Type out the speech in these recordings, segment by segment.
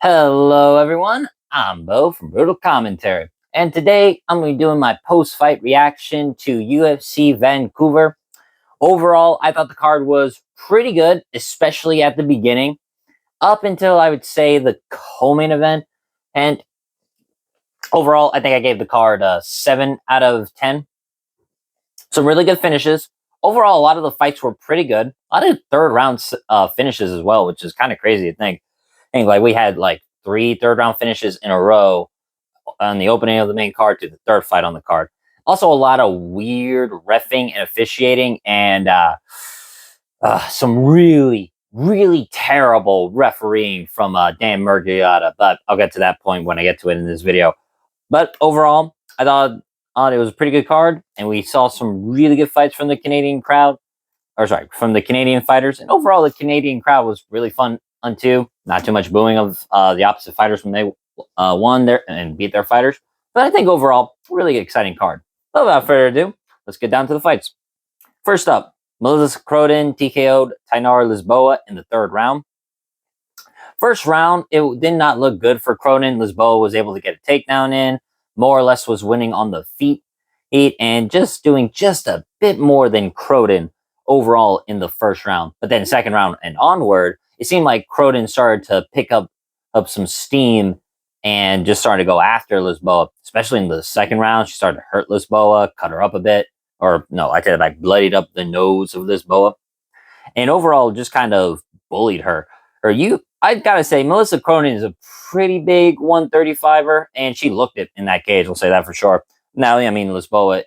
Hello, everyone. I'm Bo from Brutal Commentary, and today I'm going to be doing my post-fight reaction to UFC Vancouver. Overall, I thought the card was pretty good, especially at the beginning, up until I would say the co-main event. And overall, I think I gave the card a 7 out of 10. Some really good finishes. Overall, a lot of the fights were pretty good. A lot of third round finishes as well, which is kind of crazy to think. I think like we had like 3 third round finishes in a row on the opening of the main card to the third fight on the card. Also, a lot of weird reffing and officiating, and some really terrible refereeing from Dan Murgiata. But I'll get to that point when I get to it in this video. But overall, I thought it was a pretty good card, and we saw some really good fights from the Canadian crowd, or sorry, from the Canadian fighters. And overall, the Canadian crowd was really fun too. Not too much booing of the opposite fighters when they won there and beat their fighters. But I think overall, really exciting card. But without further ado, let's get down to the fights. First up, Melissa Croden TKO'd Tainara Lisboa in the third round. First round, it did not look good for Croden. Lisboa was able to get a takedown in, more or less was winning on the feet, and just doing just a bit more than Croden overall in the first round. But then second round and onward, it seemed like Croden started to pick up some steam and just started to go after Lisboa, especially in the second round. She started to hurt Lisboa, cut her up a bit, or no, I said like bloodied up the nose of Lisboa, and overall just kind of bullied her. I gotta say, Melissa Cronin is a pretty big 135er, and she looked it in that cage. We'll say that for sure. Now, I mean, Lisboa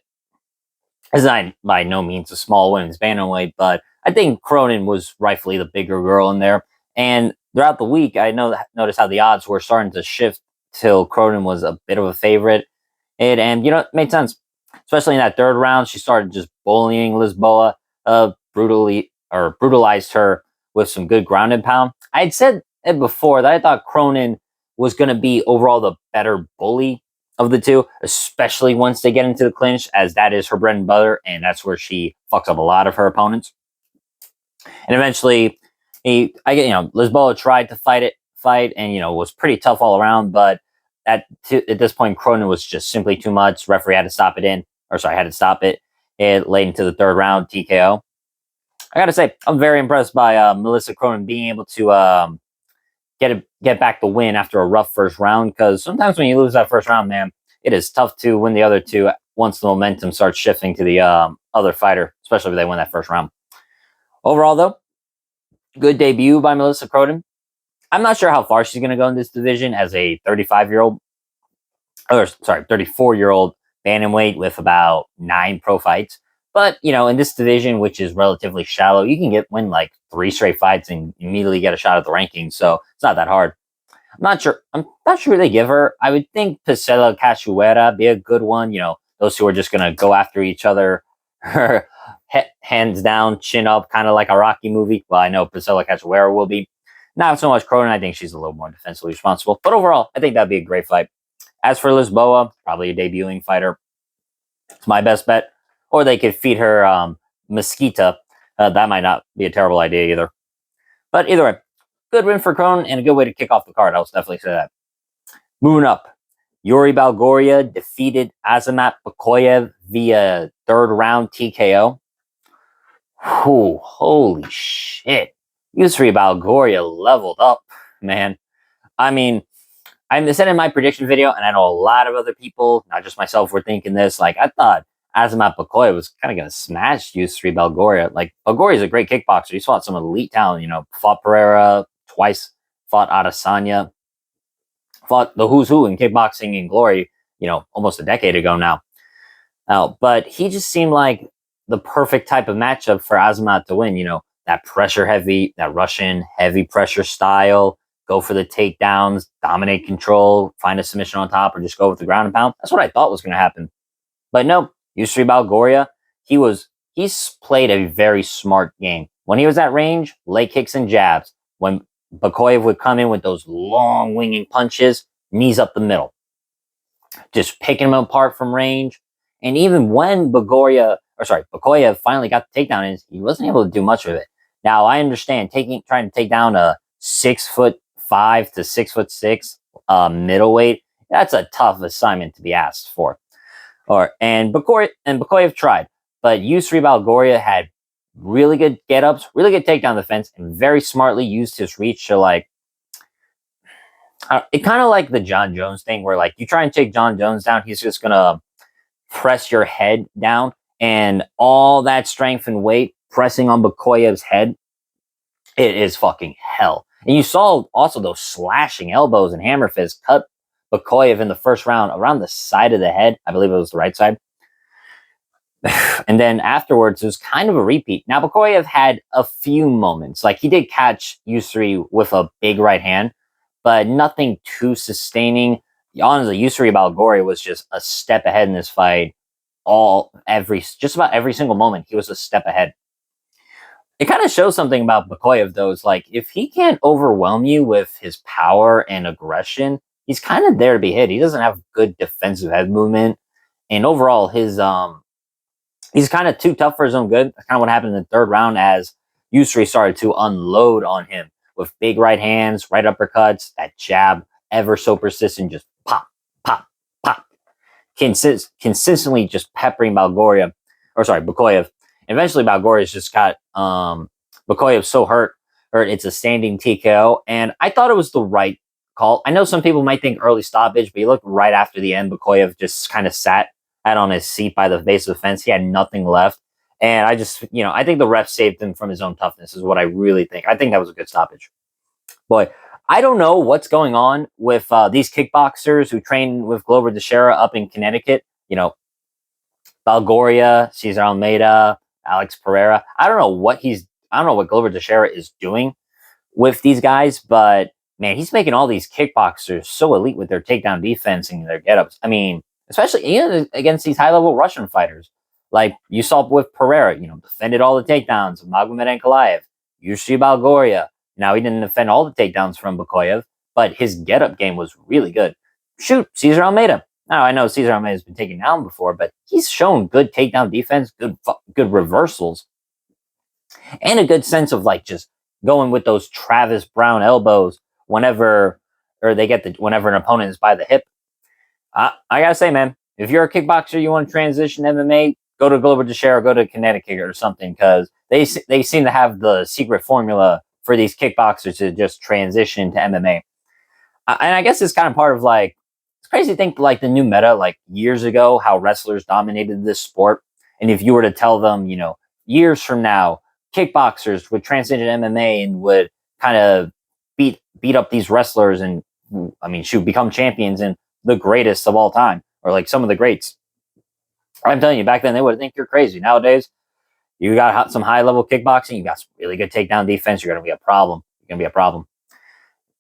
is not by no means a small women's bantamweight, but I think Cronin was rightfully the bigger girl in there. And throughout the week, I noticed how the odds were starting to shift till Cronin was a bit of a favorite. And it made sense, especially in that third round. She started just bullying Lisboa, brutalized her with some good ground and pound. I had said it before that I thought Cronin was going to be overall the better bully of the two, especially once they get into the clinch, as that is her bread and butter, and that's where she fucks up a lot of her opponents. And eventually, Lisboa tried to fight, and was pretty tough all around. But at this point, Cronin was just simply too much. Referee had to stop it had to stop it late into the third round TKO. I gotta say, I'm very impressed by Melissa Cronin being able to get back the win after a rough first round, because sometimes when you lose that first round, man, it is tough to win the other two once the momentum starts shifting to the other fighter, especially if they win that first round. Overall, though, good debut by Melissa Cronin. I'm not sure how far she's going to go in this division as a 34-year-old bantamweight with about 9 pro fights. But, in this division, which is relatively shallow, you can win like 3 straight fights and immediately get a shot at the rankings. So it's not that hard. I'm not sure they give her. I would think Priscilla Cachoeira be a good one. Those two are just going to go after each other, hands down, chin up, kind of like a Rocky movie. Well, I know Priscilla Cachoeira will be. Not so much Cronin. I think she's a little more defensively responsible. But overall, I think that'd be a great fight. As for Lisboa, probably a debuting fighter. It's my best bet. Or they could feed her Mesquita. That might not be a terrible idea either. But either way, good win for Cronin and a good way to kick off the card. I'll definitely say that. Moving up, Yuri Balgoria defeated Azamat Bakoyev via third round TKO. Whew, holy shit. Yuri Balgoria leveled up, man. I mean, I said in my prediction video, and I know a lot of other people, not just myself, were thinking this. Like, I thought Azamat Bakoyev was kind of going to smash Yuri Balgoria. Like, Balgoria is a great kickboxer. He's fought some elite talent, fought Pereira twice, fought Adesanya, fought the who's who in kickboxing in glory, almost a decade ago now. But he just seemed like the perfect type of matchup for Azamat to win, that pressure heavy, that Russian heavy pressure style, go for the takedowns, dominate control, find a submission on top, or just go with the ground and pound. That's what I thought was going to happen. But no, Yuri Balgoria, he's played a very smart game. When he was at range, leg kicks and jabs. When Bakoyev would come in with those long winging punches, knees up the middle. Just picking him apart from range. And even when Bakoyev finally got the takedown, he wasn't able to do much of it. Now, I understand trying to take down a 6'5" 6'5" to 6'6" middleweight. That's a tough assignment to be asked for. Bakoyev tried, but Yusri Balgoria had really good get-ups, really good takedown defense, and very smartly used his reach to it kind of like the John Jones thing, where like you try and take John Jones down, he's just gonna press your head down, and all that strength and weight pressing on Bakoyev's head, it is fucking hell. And you saw also those slashing elbows and hammer fists cut Bakoyev in the first round around the side of the head. I believe it was the right side. And then afterwards, it was kind of a repeat. Now, Bakoyev had a few moments. Like, he did catch Yusri with a big right hand, but nothing too sustaining. Honestly, Yusri Balgoria was just a step ahead in this fight. Just about every single moment, he was a step ahead. It kind of shows something about Bakoyev, though. Is like, if he can't overwhelm you with his power and aggression, he's kind of there to be hit. He doesn't have good defensive head movement, and overall, he's kind of too tough for his own good. That's kind of what happened in the third round as Yusri started to unload on him with big right hands, right uppercuts, that jab, ever so persistent, just pop, pop, pop. Consistently just peppering Bakoyev. Eventually, Balgoria's just got Bakoyev so hurt, it's a standing TKO, and I thought it was the right call. I know some people might think early stoppage, but you look right after the end, Bakoyev just kind of sat on his seat by the base of the fence. He had nothing left. And I just, I think the ref saved him from his own toughness is what I really think. I think that was a good stoppage. Boy, I don't know what's going on with these kickboxers who train with Glover Teixeira up in Connecticut. Balgoria, Cesar Almeida, Alex Pereira. I don't know what Glover Teixeira is doing with these guys, but man, he's making all these kickboxers so elite with their takedown defense and their get-ups. I mean, especially against these high-level Russian fighters. Like you saw with Pereira, defended all the takedowns of Magomed Ankalaev, Yusri Balgoria. Now, he didn't defend all the takedowns from Bakoyev, but his get-up game was really good. Shoot, Cesar Almeida. Now, I know Cesar Almeida's been taken down before, but he's shown good takedown defense, good reversals, and a good sense of just going with those Travis Brown elbows whenever an opponent is by the hip. I gotta say, man, if you're a kickboxer, you want to transition to MMA, go to Glover Teixeira, go to Connecticut or something, because they seem to have the secret formula for these kickboxers to just transition to MMA. And I guess it's kind of part of it's crazy to think the new meta, years ago, how wrestlers dominated this sport. And if you were to tell them, years from now, kickboxers would transition to MMA and would kind of beat up these wrestlers and, become champions and the greatest of all time, or some of the greats. I'm telling you, back then they would think you're crazy. Nowadays, you got some high level kickboxing, you got some really good takedown defense. You're gonna be a problem.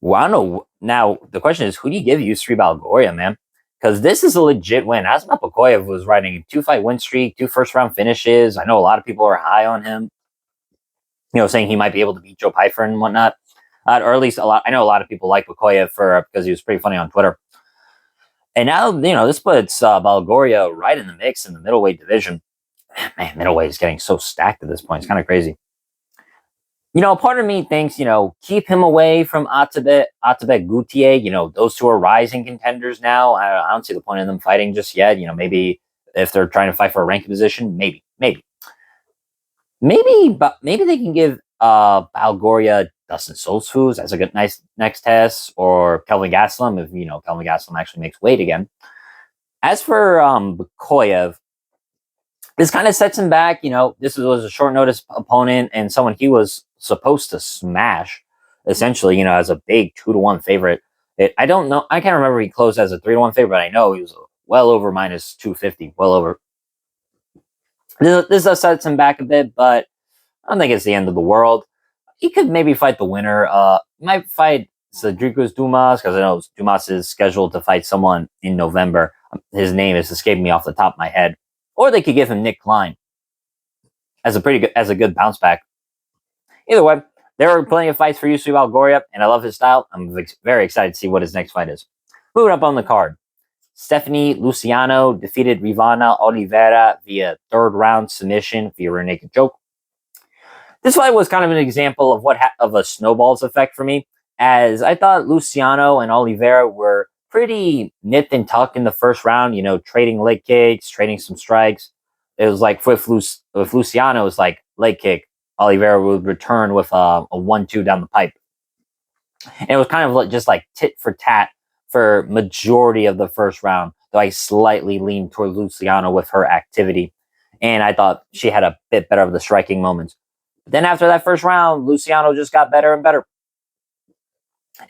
Well, I don't know. Now the question is, who do you give Yusri Balgoria, man? Because this is a legit win. Asmat Bakoyev was riding a 2-fight win streak, 2 first-round finishes. I know a lot of people are high on him, saying he might be able to beat Joe Pyfer and whatnot. Or at least I know a lot of people like Bakoyev because he was pretty funny on Twitter. And now, this puts Balgoria right in the mix in the middleweight division. Man, middleweight is getting so stacked at this point. It's kind of crazy. Part of me thinks, keep him away from Atabek Gutier. Those two are rising contenders now. I don't see the point in them fighting just yet. Maybe if they're trying to fight for a ranking position, maybe. But maybe they can give Balgoria Dustin Solsfus as a good nice next test, or Kelvin Gastelum if Kelvin Gastelum actually makes weight again. As for Bakoyev, this kind of sets him back. This was a short notice opponent and someone he was supposed to smash, essentially. As a big 2-1 favorite. I don't know. I can't remember if he closed as a 3-1 favorite, but I know he was well over minus 250. Well over. This does set him back a bit, but I don't think it's the end of the world. He could maybe fight the winner. He might fight Cedricus Dumas, because I know Dumas is scheduled to fight someone in November. His name is escaping me off the top of my head. Or they could give him Nick Klein as a good bounce back. Either way, there are plenty of fights for Yusri Balgoria, and I love his style. I'm very excited to see what his next fight is. Moving up on the card, Stephanie Luciano defeated Rivana Oliveira via third-round submission via rear naked choke. This fight was kind of an example of of a snowball's effect for me. as I thought Luciano and Oliveira were pretty nipped and tucked in the first round, trading leg kicks, trading some strikes. It was like with Luciano, it was like leg kick. Oliveira would return with a 1-2 down the pipe. And it was kind of like just like tit for tat for majority of the first round, though I slightly leaned toward Luciano with her activity. And I thought she had a bit better of the striking moments. But then after that first round, Luciano just got better and better,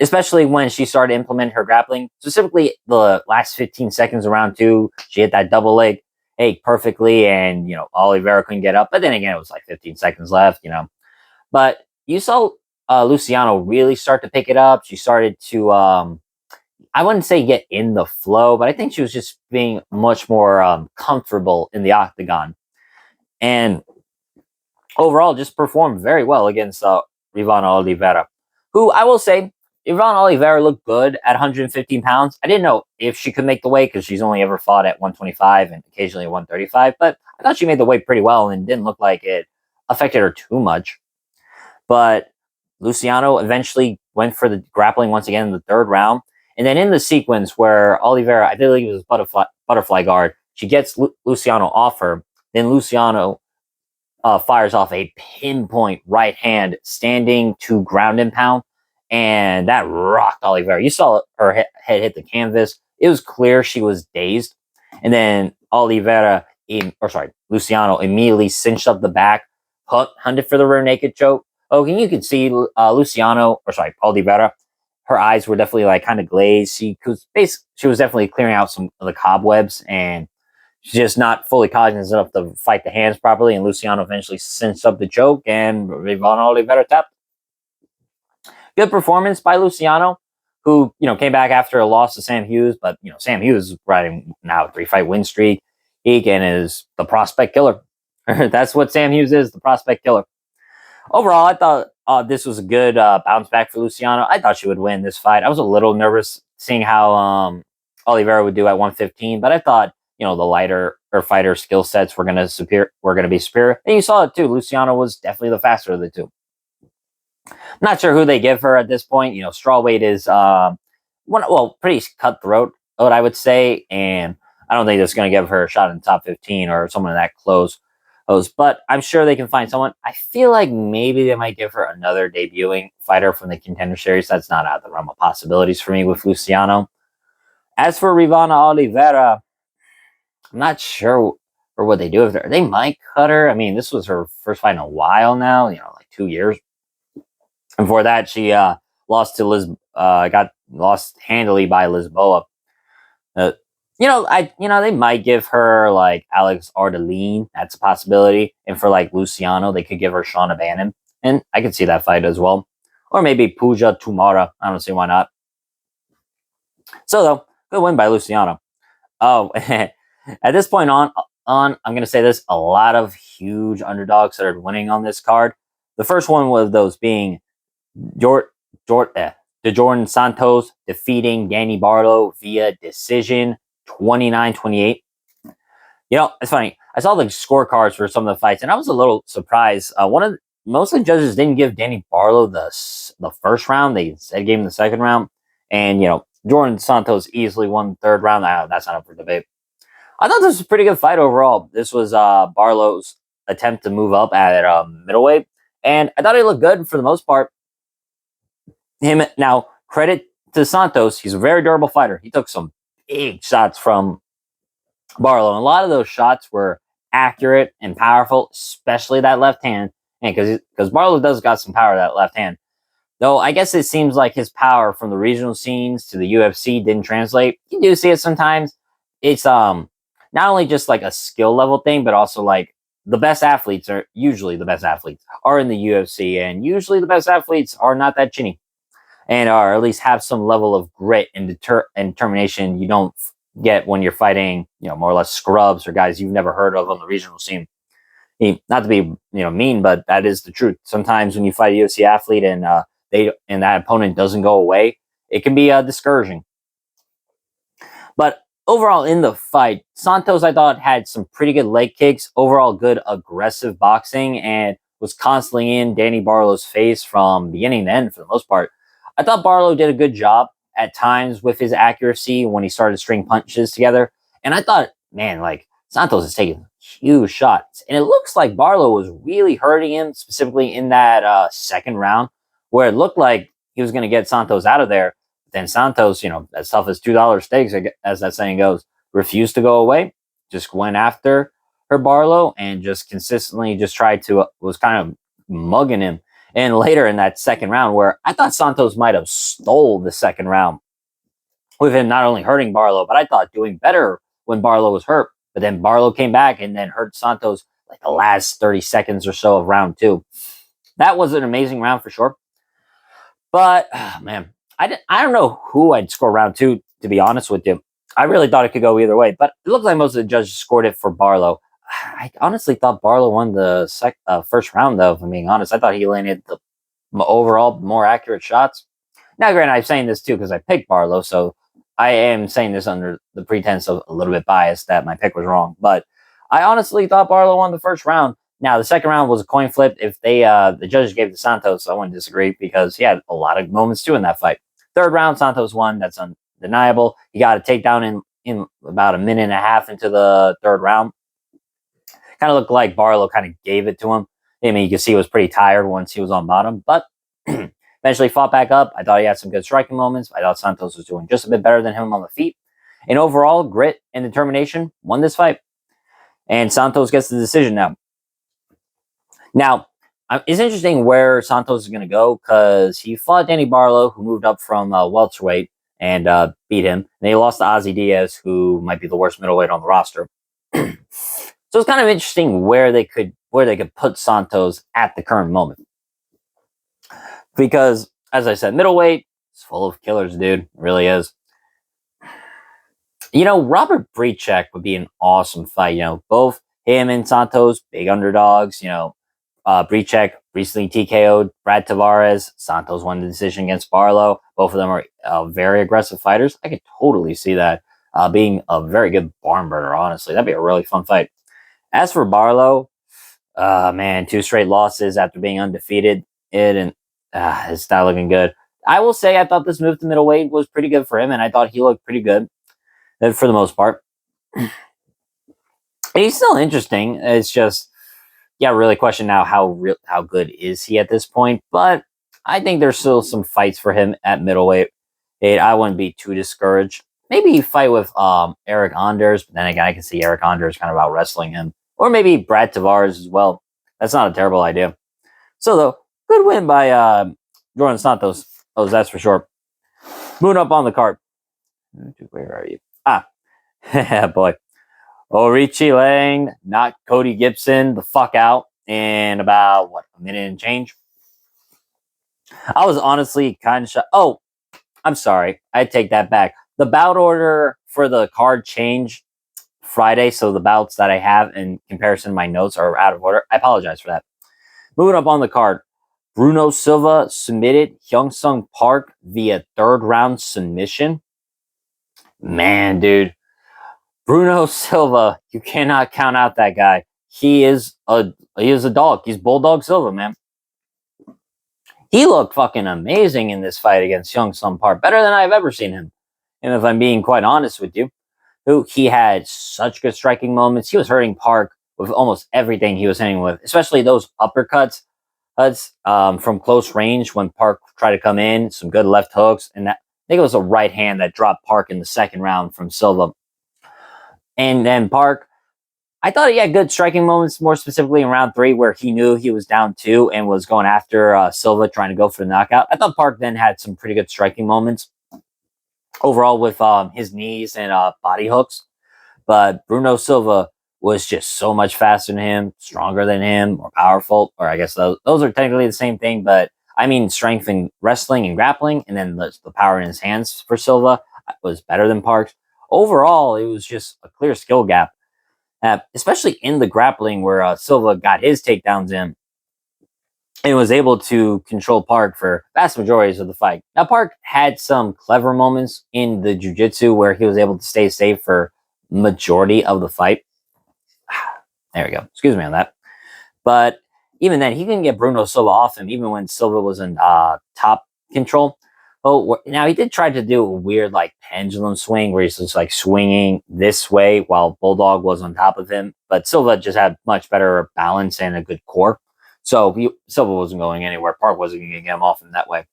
especially when she started implementing her grappling. Specifically, the last 15 seconds of round two, she hit that double leg, hey, perfectly, and Oliveira couldn't get up. But then again, it was like 15 seconds left. But you saw Luciano really start to pick it up. She started to, I wouldn't say get in the flow, but I think she was just being much more comfortable in the octagon. And overall, just performed very well against Ivana Oliveira, who I will say, Ivana Oliveira looked good at 115 pounds. I didn't know if she could make the weight because she's only ever fought at 125 and occasionally 135, but I thought she made the weight pretty well and didn't look like it affected her too much. But Luciano eventually went for the grappling once again in the third round. And then in the sequence where Oliveira, I believe it was butterfly guard, she gets Luciano off her. Then Luciano fires off a pinpoint right hand standing to ground and pound. And that rocked Oliveira. You saw her head hit the canvas. It was clear she was dazed. And then Luciano immediately cinched up the back, hunted for the rear naked choke. Oh, and you could see Oliveira, her eyes were definitely like kind of glazed. She was definitely clearing out some of the cobwebs, and she's just not fully cognizant enough to fight the hands properly. And Luciano eventually cinched up the choke, and Ivana Oliveira tapped. Good performance by Luciano, who came back after a loss to Sam Hughes, but Sam Hughes is riding now a 3-fight win streak. Egan is the prospect killer. That's what Sam Hughes is, the prospect killer. Overall, I thought this was a good bounce back for Luciano. I thought she would win this fight. I was a little nervous seeing how Oliveira would do at 115, but I thought the lighter or fighter skill sets were going to be superior. And you saw it too. Luciano was definitely the faster of the two. Not sure who they give her at this point. Strawweight is pretty cutthroat, what I would say, and I don't think that's going to give her a shot in the top 15 or someone that close. But I'm sure they can find someone. I feel like maybe they might give her another debuting fighter from the Contender Series. That's not out of the realm of possibilities for me with Luciano. As for Ivana Oliveira, I'm not sure or what they do with her. They might cut her. I mean, this was her first fight in a while now, like 2 years. And before that, she got lost handily by Lisboa. They might give her like Alex Ardelin. That's a possibility. And for like Luciano, they could give her Shauna Bannon. And I could see that fight as well. Or maybe Pooja Tumara. I don't see why not. So though, good win by Luciano. Oh, at this point on, I'm going to say this. A lot of huge underdogs that are winning on this card. The first one was those being Jordan Santos defeating Danny Barlow via decision 29-28. It's funny. I saw the scorecards for some of the fights, and I was a little surprised. Most of the judges didn't give Danny Barlow the first round. They instead gave him the second round. And, Jordan Santos easily won the third round. That's not up for debate. I thought this was a pretty good fight overall. This was Barlow's attempt to move up at middleweight. And I thought he looked good for the most part. Now, credit to Santos. He's a very durable fighter. He took some big shots from Barlow. And a lot of those shots were accurate and powerful, especially that left hand. And because Barlow does got some power, that left hand. Though I guess it seems like his power from the regional scenes to the UFC didn't translate. You do see it sometimes. It's not only just like a skill level thing, but also like the best athletes are usually in the UFC, and usually the best athletes are not that chinny, and or at least have some level of grit and determination you don't get when you're fighting, more or less scrubs or guys you've never heard of on the regional scene. Not to be mean, but that is the truth. Sometimes when you fight a UFC athlete and that opponent doesn't go away, it can be discouraging. But overall in the fight, Santos I thought had some pretty good leg kicks, overall good aggressive boxing, and was constantly in Danny Barlow's face from beginning to end for the most part. I thought Barlow did a good job at times with his accuracy when he started to string punches together. And I thought, man, like Santos is taking huge shots. And it looks like Barlow was really hurting him, specifically in that second round, where it looked like he was going to get Santos out of there. Then Santos, as tough as $2 steaks, as that saying goes, refused to go away, just went after her Barlow and just consistently just tried to, was kind of mugging him. And later in that second round, where I thought Santos might have stole the second round with him not only hurting Barlow, but I thought doing better when Barlow was hurt. But then Barlow came back and then hurt Santos like the last 30 seconds or so of round two. That was an amazing round for sure. But man, I don't know who I'd score round two, to be honest with you. I really thought it could go either way, but it looked like most of the judges scored it for Barlow. I honestly thought Barlow won the first round, though, if I'm being honest. I thought he landed the overall more accurate shots. Now, granted, I'm saying this too because I picked Barlow, so I am saying this under the pretense of a little bit biased that my pick was wrong. But I honestly thought Barlow won the first round. Now, the second round was a coin flip. If they the judges gave it to Santos, I wouldn't disagree because he had a lot of moments too in that fight. Third round, Santos won. That's undeniable. He got a takedown in about a minute and a half into the third round. Kind of looked like Barlow kind of gave it to him. I mean, you can see he was pretty tired once he was on bottom, but eventually fought back up. I thought he had some good striking moments. I thought Santos was doing just a bit better than him on the feet. And overall, grit and determination won this fight. And Santos gets the decision now. Now, it's interesting where Santos is going to go because he fought Danny Barlow, who moved up from welterweight and beat him. And he lost to Ozzy Diaz, who might be the worst middleweight on the roster. So it's kind of interesting where they could put Santos at the current moment. Because, as I said, middleweight is full of killers, dude. It really is. Robert Breachek would be an awesome fight. Both him and Santos, big underdogs. Breachek recently TKO'd Brad Tavares. Santos won the decision against Barlow. Both of them are very aggressive fighters. I could totally see that being a very good barn burner, honestly. That'd be a really fun fight. As for Barlow, man, 2 straight losses after being undefeated. It's not looking good. I will say I thought this move to middleweight was pretty good for him, and I thought he looked pretty good for the most part. He's still interesting. It's just, really question now how good is he at this point. But I think there's still some fights for him at middleweight. I wouldn't be too discouraged. Maybe fight with Eric Anders, but then again, I can see Eric Anders kind of out wrestling him. Or maybe Brad Tavares as well. That's not a terrible idea. So, though, good win by Jordan Santos. Oh, that's for sure. Moving up on the card. Where are you? Boy. Richie Lang knocked Cody Gibson the fuck out in about, a minute and change? I was honestly kind of shocked. Oh, I'm sorry. I take that back. The bout order for the card changed Friday, so the bouts that I have in comparison to my notes are out of order. I apologize for that. Moving up on the card, Bruno Silva submitted Hyung-Sung Park via third round submission. Man, dude. Bruno Silva, you cannot count out that guy. He is a dog. He's Bulldog Silva, man. He looked fucking amazing in this fight against Hyung-Sung Park. Better than I've ever seen him. And if I'm being quite honest with you, he had such good striking moments. He was hurting Park with almost everything he was hitting with, especially those uppercuts from close range when Park tried to come in, some good left hooks. And I think it was a right hand that dropped Park in the second round from Silva. And then Park, I thought he had good striking moments, more specifically in round 3, where he knew he was down 2 and was going after Silva, trying to go for the knockout. I thought Park then had some pretty good striking moments overall with his knees and body hooks. But Bruno Silva was just so much faster than him, stronger than him, more powerful. Or I guess those are technically the same thing, but I mean strength in wrestling and grappling, and then the power in his hands for Silva was better than Park's. Overall, it was just a clear skill gap, especially in the grappling where Silva got his takedowns in and was able to control Park for vast majorities of the fight. Now, Park had some clever moments in the jiu-jitsu where he was able to stay safe for majority of the fight. There we go. Excuse me on that. But even then, he couldn't get Bruno Silva off him, even when Silva was in top control. Oh, now he did try to do a weird like pendulum swing where he's just like swinging this way while Bulldog was on top of him. But Silva just had much better balance and a good core. So Silva wasn't going anywhere. Park wasn't going to get him off in that way.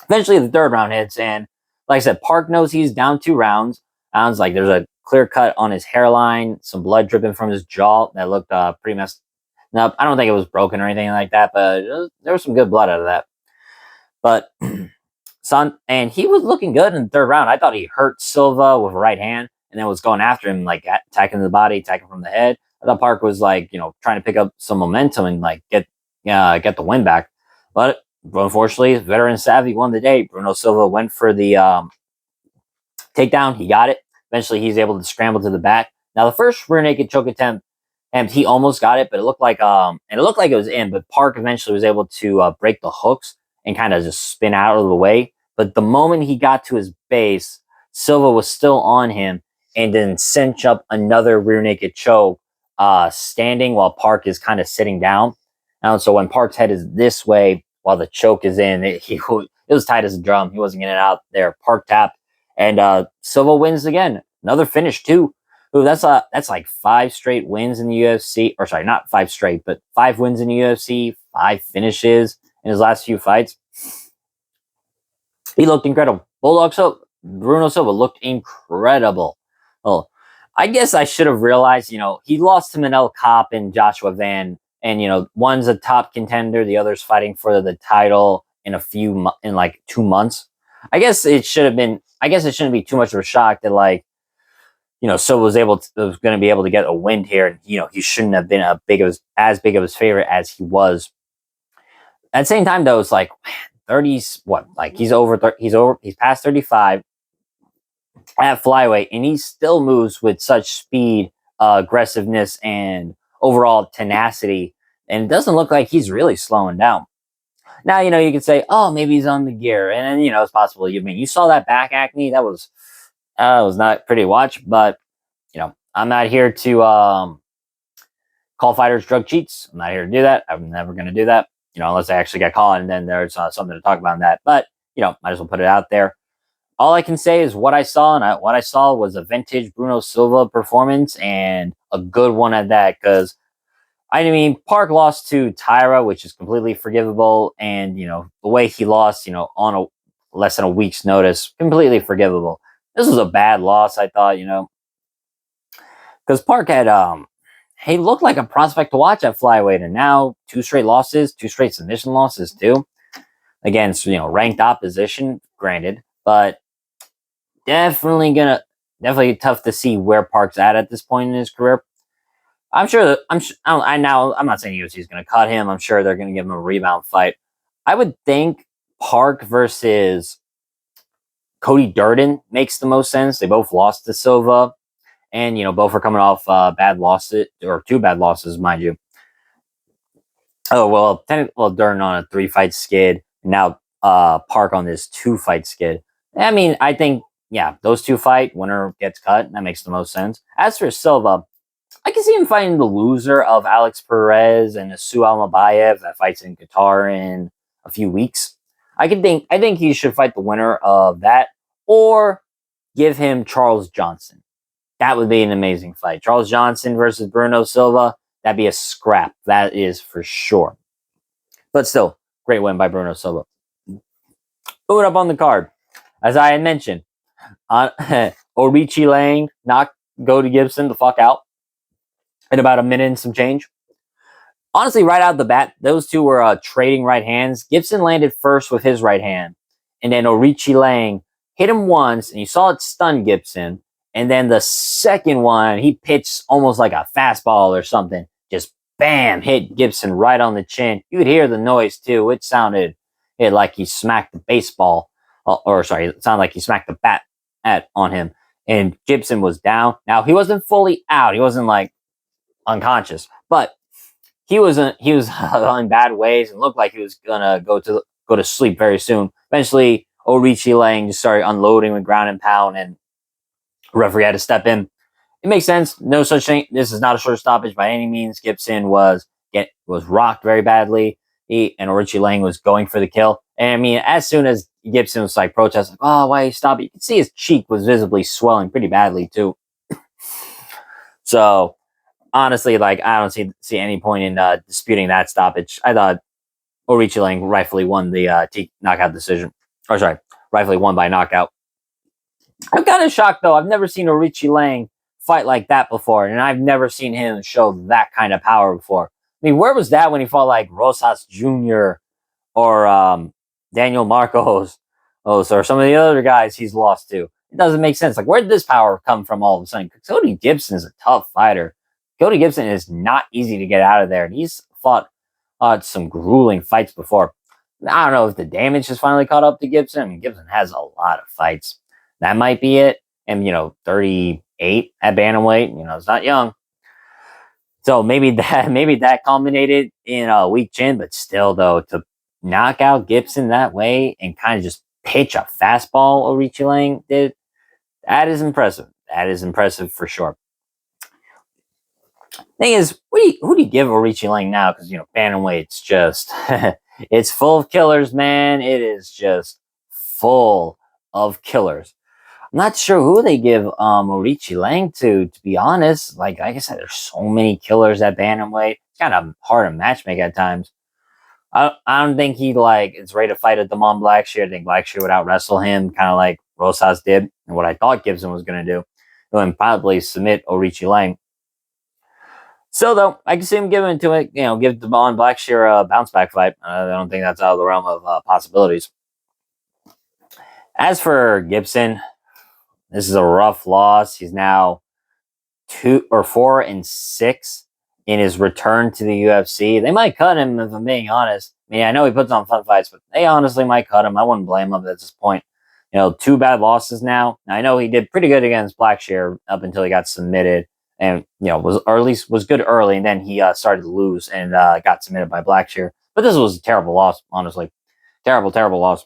Eventually, the third round hits, and like I said, Park knows he's down 2 rounds. Sounds like there's a clear cut on his hairline, some blood dripping from his jaw that looked pretty messed. No, I don't think it was broken or anything like that, but there was some good blood out of that. But and he was looking good in the third round. I thought he hurt Silva with a right hand, and then was going after him, like attacking the body, attacking from the head. I thought Park was like, trying to pick up some momentum and like get the win back. But unfortunately, veteran savvy won the day. Bruno Silva went for the takedown. He got it. Eventually, he's able to scramble to the back. Now, the first rear naked choke attempt, and he almost got it, but it looked like it was in. But Park eventually was able to break the hooks and kind of just spin out of the way. But the moment he got to his base, Silva was still on him and then cinch up another rear naked choke, standing while Park is kind of sitting down. And so when Park's head is this way while the choke is in, it was tight as a drum. He wasn't getting it out there. Park tapped, and Silva wins again. Another finish too. Ooh, that's like 5 straight wins in the UFC. Or sorry, not 5 straight, but 5 wins in the UFC, 5 finishes in his last few fights. He looked incredible. Bruno Silva looked incredible. Oh, I guess I should have realized, he lost to Manel Kopp and Joshua Van, and one's a top contender, the other's fighting for the title in like 2 months. I guess it shouldn't be too much of a shock that like, Silva was going to be able to get a win here, and he shouldn't have been as big of his favorite as he was. At the same time, though, it's like 30s. What? Like he's past 35 at flyweight, and he still moves with such speed, aggressiveness, and overall tenacity. And it doesn't look like he's really slowing down. Now, you could say, oh, maybe he's on the gear, and then it's possible. You saw that back acne. That was not pretty to watch. But I'm not here to call fighters drug cheats. I'm not here to do that. I'm never going to do that. Unless I actually get caught, and then there's something to talk about in that. But might as well put it out there. All I can say is what I saw, and what I saw was a vintage Bruno Silva performance, and a good one at that. Because Park lost to Tyra, which is completely forgivable, and the way he lost, on less than a week's notice, completely forgivable. This was a bad loss, I thought, because Park had he looked like a prospect to watch at flyweight, and now 2 straight losses, 2 straight submission losses too, against ranked opposition, granted, but definitely tough to see where Park's at this point in his career. I'm not saying UFC is going to cut him. I'm sure they're going to give him a rebound fight. I would think Park versus Cody Durden makes the most sense. They both lost to Silva, and both are coming off bad losses, or 2 bad losses, mind you. Oh well, Durden on a 3-fight skid, and now Park on this 2-fight skid. I think those 2 fight, winner gets cut. That makes the most sense. As for Silva, I can see him fighting the loser of Alex Perez and Asu Almabayev that fights in Qatar in a few weeks. I think he should fight the winner of that, or give him Charles Johnson. That would be an amazing fight. Charles Johnson versus Bruno Silva. That'd be a scrap. That is for sure. But still, great win by Bruno Silva. Moving up on the card, as I had mentioned, Orichi Lang knocked Cody Gibson the fuck out in about a minute and some change. Honestly, right out the bat, those two were trading right hands. Gibson landed first with his right hand, and then Orichi Lang hit him once, and you saw it stun Gibson. And then the second one, he pitched almost like a fastball or something. Just bam, hit Gibson right on the chin. You could hear the noise too. It sounded like he smacked the baseball. It sounded like he smacked the bat on him. And Gibson was down. Now, he wasn't fully out. He wasn't like unconscious. But he was in bad ways and looked like he was gonna go to sleep very soon. Eventually, Orichi Lang just started unloading with ground and pound, and the referee had to step in. It makes sense. No such thing. This is not a short stoppage by any means. Gibson was rocked very badly. And Orichi Lang was going for the kill. And I mean, as soon as Gibson was like protesting, like, "Oh, why you stop?" You can see his cheek was visibly swelling pretty badly too. So honestly, like I don't see any point in disputing that stoppage. I thought Orichi Lang rightfully won the knockout decision, or sorry, rightfully won by knockout. I'm kind of shocked though. I've never seen Orichi Lang fight like that before, and I've never seen him show that kind of power before. I mean, where was that when he fought like Rosas Jr. or Daniel Marcos or some of the other guys he's lost to? It doesn't make sense. Like, where did this power come from all of a sudden? Cody Gibson is a tough fighter. Cody Gibson is not easy to get out of there, and he's fought some grueling fights before. I don't know if the damage has finally caught up to Gibson. I mean, Gibson has a lot of fights. That might be it. And, 38 at bantamweight, it's not young. So maybe that culminated in a weak chin, but still, though, to knock out Gibson that way and kind of just pitch a fastball Orichi Lang did, that is impressive. That is impressive for sure. Thing is, who do you give Orichi Lang now? Because, bantamweight's just, it's full of killers, man. It is just full of killers. I'm not sure who they give Orichi Lang to be honest. Like I said, there's so many killers at bantamweight. It's kind of hard to matchmake at times. I don't think he is ready to fight a Damon Blackshear. I think Blackshear would out wrestle him, kind of like Rosas did, and what I thought Gibson was going to do, and probably submit Orichi Lang. So though, I can see him giving to it. Give Damon Blackshear a bounce back fight. I don't think that's out of the realm of possibilities. As for Gibson, this is a rough loss. He's now 4-6 in his return to the UFC. They might cut him, if I'm being honest. I mean, I know he puts on fun fights, but they honestly might cut him. I wouldn't blame him at this point. 2 bad losses now. I know he did pretty good against Blackshear up until he got submitted, and or at least was good early, and then he started to lose and got submitted by Blackshear. But this was a terrible loss, honestly. Terrible, terrible loss.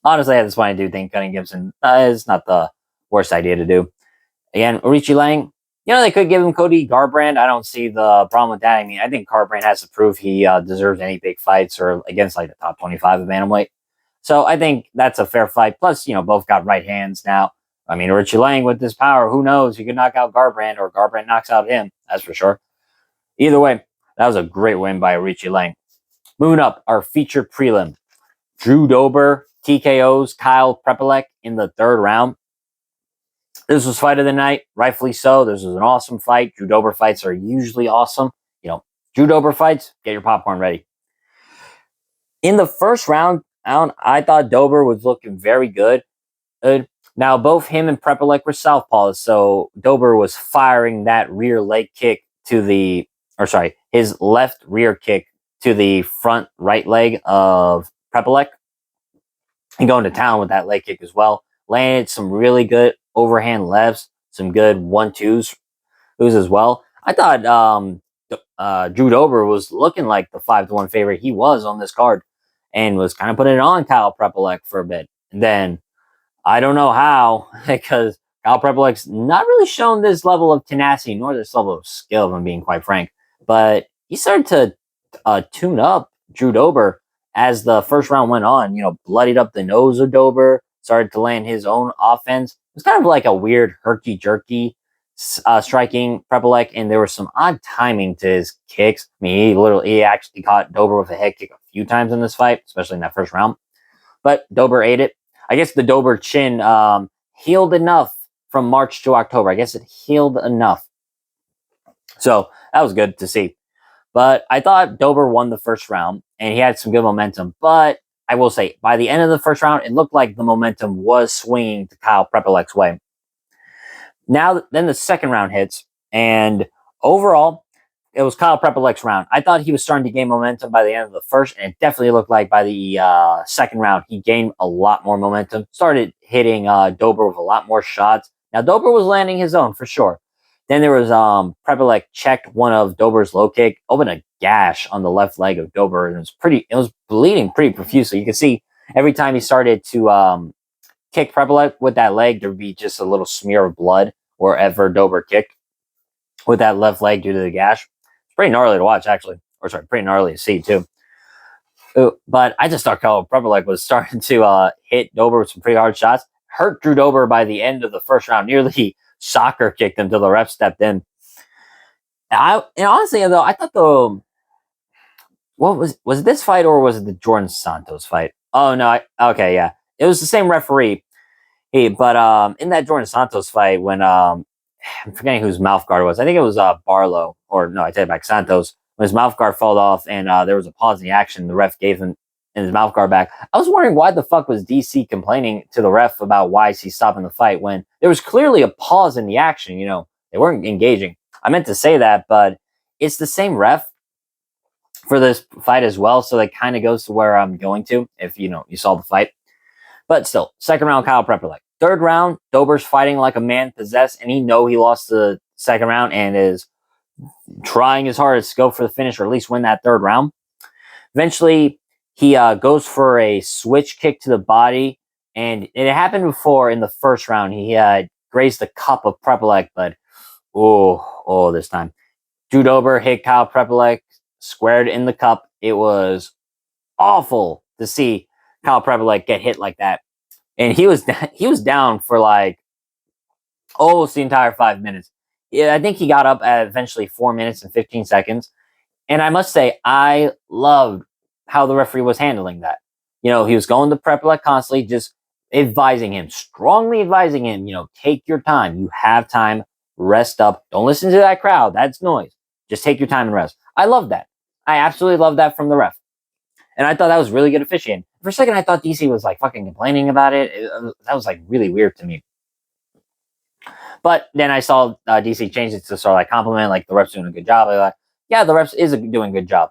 Honestly, at this point, I do think cutting Gibson is not the worst idea to do. Again, Orichi Lang, they could give him Cody Garbrandt. I don't see the problem with that. I mean, I think Garbrandt has to prove he deserves any big fights or against the top 25 of bantamweight. So I think that's a fair fight. Plus, both got right hands now. I mean, Orichi Lang with this power, who knows? He could knock out Garbrandt or Garbrandt knocks out him. That's for sure. Either way, that was a great win by Orichi Lang. Moving up, our featured prelim. Drew Dober TKOs Kyle Prepolek in the 3rd round. This was fight of the night, rightfully so. This was an awesome fight. Drew Dober fights are usually awesome. Drew Dober fights, get your popcorn ready. In the 1st round, I thought Dober was looking very good. Now, both him and Prepolek were southpaws, so Dober was firing that rear leg kick his left rear kick to the front right leg of Prepolek. And going to town with that leg kick as well. Landed some really good overhand lefts, some good 1-2s as well. I thought Drew Dober was looking like the 5-1 favorite he was on this card and was kind of putting it on Kyle Prepolek for a bit. And then I don't know how, because Kyle Prepolek's not really shown this level of tenacity nor this level of skill, if I'm being quite frank. But he started to tune up Drew Dober as the 1st round went on. Bloodied up the nose of Dober, started to land his own offense. It was kind of like a weird herky-jerky striking Prepolek, and there was some odd timing to his kicks. I mean, he actually caught Dober with a head kick a few times in this fight, especially in that 1st round. But Dober ate it. I guess the Dober chin healed enough from March to October. I guess it healed enough. So that was good to see. But I thought Dober won the 1st round, and he had some good momentum. But I will say, by the end of the 1st round, it looked like the momentum was swinging to Kyle Prepolek's way. Now, then the 2nd round hits, and overall, it was Kyle Prepolek's round. I thought he was starting to gain momentum by the end of the 1st, and it definitely looked like by the 2nd round, he gained a lot more momentum. Started hitting Dober with a lot more shots. Now, Dober was landing his own, for sure. Then there was Prepolek checked one of Dober's low kick, opened a gash on the left leg of Dober, and it was bleeding pretty profusely. You can see every time he started to kick Prepolek with that leg, there would be just a little smear of blood wherever Dober kicked with that left leg due to the gash. It's pretty gnarly to watch, actually. Or sorry, pretty gnarly to see, too. But I just thought Kyle Prepelic was starting to hit Dober with some pretty hard shots. Hurt Drew Dober by the end of the first round. Nearly soccer kicked him till the ref stepped in. And honestly though, I thought what was it this fight or was it the Jordan Santos fight? Oh no, okay, yeah, it was the same referee. Hey, but in that Jordan Santos fight, when I'm forgetting whose mouth guard it was. I think it was Barlow, or no, I take it back, Santos. When his mouth guard fell off and there was a pause in the action, the ref gave him his mouth guard back. I was wondering why the fuck was DC complaining to the ref about why is he stopping the fight when there was clearly a pause in the action. You know, they weren't engaging. I meant to say that, but it's the same ref for this fight as well, so that kind of goes to where I'm going to. If you know you saw the fight. But still, second round, Kyle Prepelic. Third round, Dober's fighting like a man possessed, and he lost the second round and is trying his hardest to go for the finish or at least win that third round. Eventually, he goes for a switch kick to the body, and it happened before in the first round. He grazed the cup of Prepelic, but this time. Drew Dober hit Kyle Prepelic squared in the cup. It was awful to see Kyle Prepelic get hit like that. And he was down for like almost the entire 5 minutes. Yeah, I think he got up at eventually 4 minutes and 15 seconds. And I must say, I loved how the referee was handling that. You know, he was going to Prepelic constantly, just strongly advising him, you know, take your time. You have time, rest up. Don't listen to that crowd. That's noise. Just take your time and rest. I love that. I absolutely love that from the ref. And I thought that was really good officiating. For a second, I thought DC was like fucking complaining about it. That was like really weird to me. But then I saw DC change it to sort of like compliment, like the ref's doing a good job. I was like, yeah, the refs is doing a good job.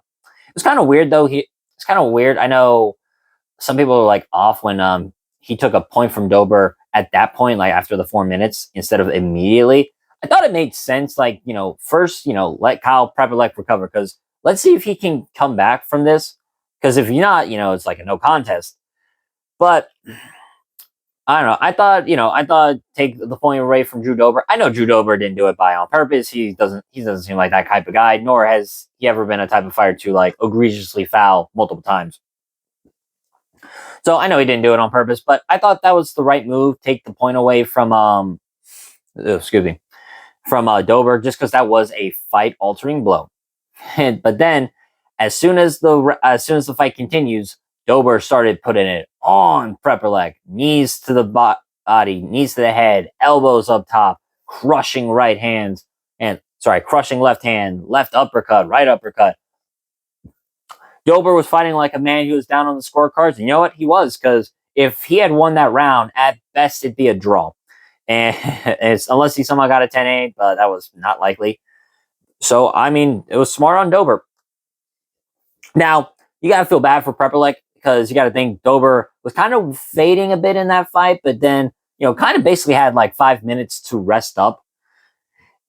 It's kind of weird though. It's kind of weird. I know some people were like off when he took a point from Dober at that point, like after the 4 minutes instead of immediately. I thought it made sense, like, you know, first, you know, let Kyle Prepelic recover because let's see if he can come back from this. Because if you're not, you know, it's like a no contest. But I don't know. I thought take the point away from Drew Dober. I know Drew Dober didn't do it by on purpose. He doesn't seem like that type of guy, nor has he ever been a type of fighter to like egregiously foul multiple times. So I know he didn't do it on purpose, but I thought that was the right move. Take the point away from Dober, just because that was a fight altering blow. But then, as soon as the fight continues, Dober started putting it on Prepelic, knees to the body, knees to the head, elbows up top, crushing crushing left hand, left uppercut, right uppercut. Dober was fighting like a man who was down on the scorecards. And you know what? He was, because if he had won that round, at best it'd be a draw. And unless he somehow got a 10-8, but that was not likely. So, I mean, it was smart on Dober. Now, you got to feel bad for Prepelic because you got to think Dober was kind of fading a bit in that fight, but then, you know, kind of basically had like 5 minutes to rest up.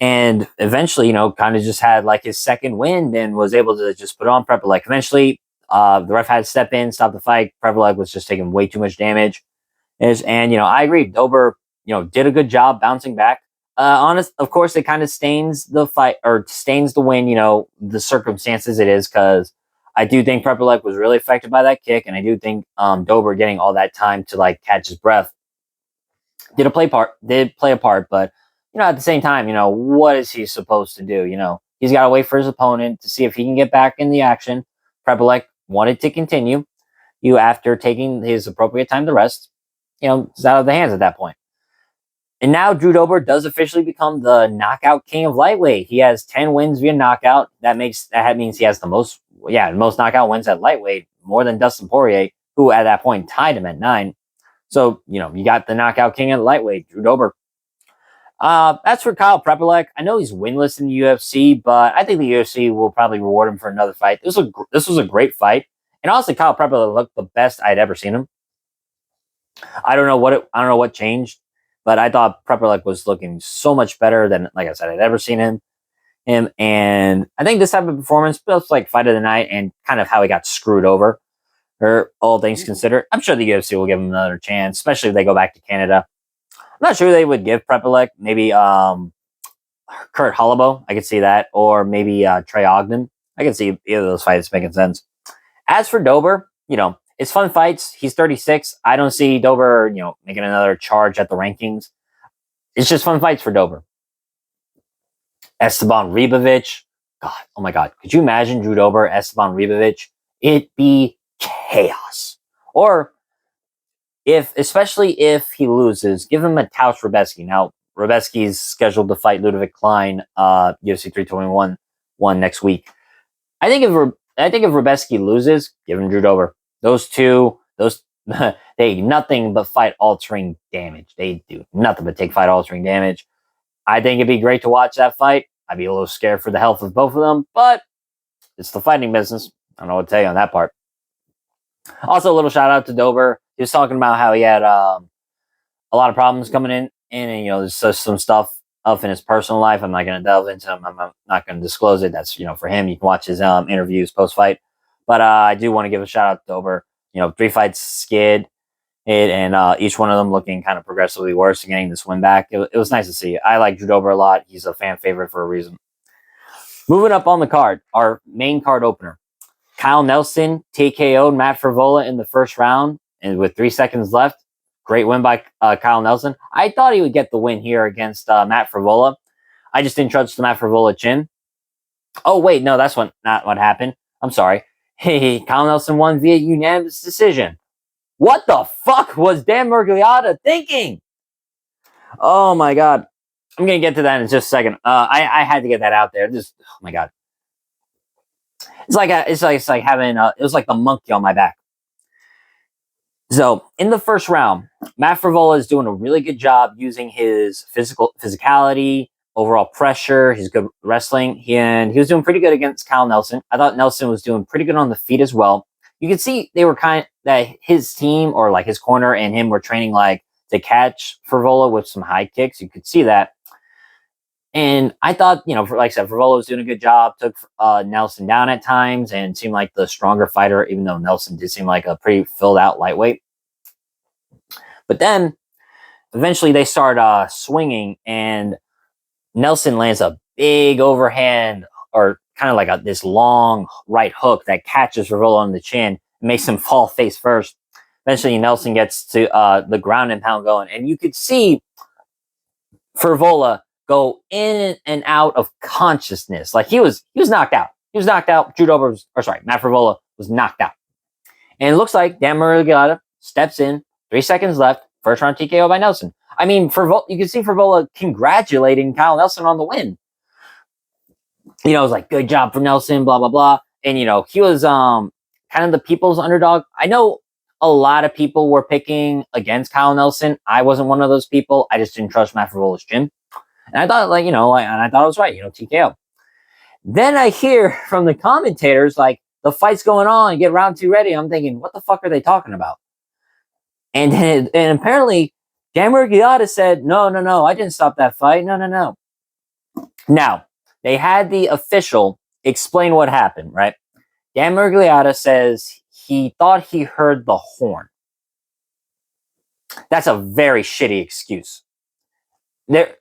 And eventually, you know, kind of just had like his second win and was able to just put on Prepelic. Eventually, the ref had to step in, stop the fight. Prepelic was just taking way too much damage. And you know, I agree. Dober, you know, did a good job bouncing back. Of course, it kind of stains the fight or stains the win, you know, the circumstances it is, because I do think Prepelic was really affected by that kick, and I do think Dober getting all that time to like catch his breath did play a part, but you know, at the same time, you know, what is he supposed to do? You know, he's got to wait for his opponent to see if he can get back in the action. Prepelic wanted to continue. After taking his appropriate time to rest, you know, it's out of the hands at that point. And now Drew Dober does officially become the knockout king of lightweight. He has 10 wins via knockout. That means he has the most knockout wins at lightweight, more than Dustin Poirier, who at that point tied him at 9. So, you know, you got the knockout king at lightweight, Drew Dober. As for Kyle Prepelic, I know he's winless in the UFC, but I think the UFC will probably reward him for another fight. This was a great fight, and honestly, Kyle Prepelic looked the best I'd ever seen him. I don't know what changed, but I thought Prepelic was looking so much better than, like I said, I'd ever seen him. And I think this type of performance, both like fight of the night and kind of how he got screwed over, or all things considered, I'm sure the UFC will give him another chance, especially if they go back to Canada. I'm not sure they would give Prepelic. Maybe Kurt Holloway, I could see that, or maybe Trey Ogden. I could see either of those fights making sense. As for Dober, it's fun fights. He's 36. I don't see Dober, making another charge at the rankings. It's just fun fights for Dober. Esteban Ribovic. God, oh my God. Could you imagine Drew Dober, Esteban Ribovic? It'd be chaos. Or especially if he loses, give him a Taus Rubeski. Now, Rubeski's scheduled to fight Ludovic Klein, UFC 321 next week. I think if Rubeski loses, give him Drew Dober. Those two, they nothing but fight altering damage. They do nothing but take fight altering damage. I think it'd be great to watch that fight. I'd be a little scared for the health of both of them, but it's the fighting business. I don't know what to tell you on that part. Also, a little shout out to Dober. He was talking about how he had a lot of problems coming in, and there's just some stuff up in his personal life. I'm not going to delve into them. I'm not going to disclose it. That's for him. You can watch his interviews post fight. But I do want to give a shout out to Dober. 3 fights skid, and each one of them looking kind of progressively worse and getting this win back. It was nice to see. I like Drew Dober a lot. He's a fan favorite for a reason. Moving up on the card, our main card opener. Kyle Nelson TKO'd Matt Frevola in the first round, and with 3 seconds left, great win by Kyle Nelson. I thought he would get the win here against Matt Frevola. I just didn't trust the Matt Frevola chin. Oh, wait, no, that's not what happened. I'm sorry. Hey, Kyle Nelson won via unanimous decision. What the fuck was Dan Miragliotta thinking? Oh, my God. I'm going to get to that in just a second. I had to get that out there. Oh, my God. It's like having it was like the monkey on my back. So in the first round, Matt Frevola is doing a really good job using his physicality, overall pressure, his good wrestling, and he was doing pretty good against Kyle Nelson. I thought Nelson was doing pretty good on the feet as well. You could see they were that his team or like his corner and him were training like to catch Frevola with some high kicks. You could see that. And I thought, like I said, Frevola was doing a good job, took Nelson down at times and seemed like the stronger fighter, even though Nelson did seem like a pretty filled out lightweight. But then eventually they start swinging, and Nelson lands a big overhand or kind of like this long right hook that catches Frevola on the chin and makes him fall face first. Eventually Nelson gets to the ground and pound going, and you could see Frevola go in and out of consciousness. Like he was knocked out. He was knocked out. Matt Frevola was knocked out. And it looks like Dan Miragliotta steps in, 3 seconds left, first round TKO by Nelson. I mean, you can see Frevola congratulating Kyle Nelson on the win. It was like, good job for Nelson, blah, blah, blah. And, he was kind of the people's underdog. I know a lot of people were picking against Kyle Nelson. I wasn't one of those people. I just didn't trust Matt Frevola's chin. And I thought, and I thought it was right, TKO. Then I hear from the commentators, like, the fight's going on, get round 2 ready. I'm thinking, what the fuck are they talking about? And apparently, Dan Miragliotta said, no, I didn't stop that fight. No. Now, they had the official explain what happened, right? Dan Miragliotta says he thought he heard the horn. That's a very shitty excuse.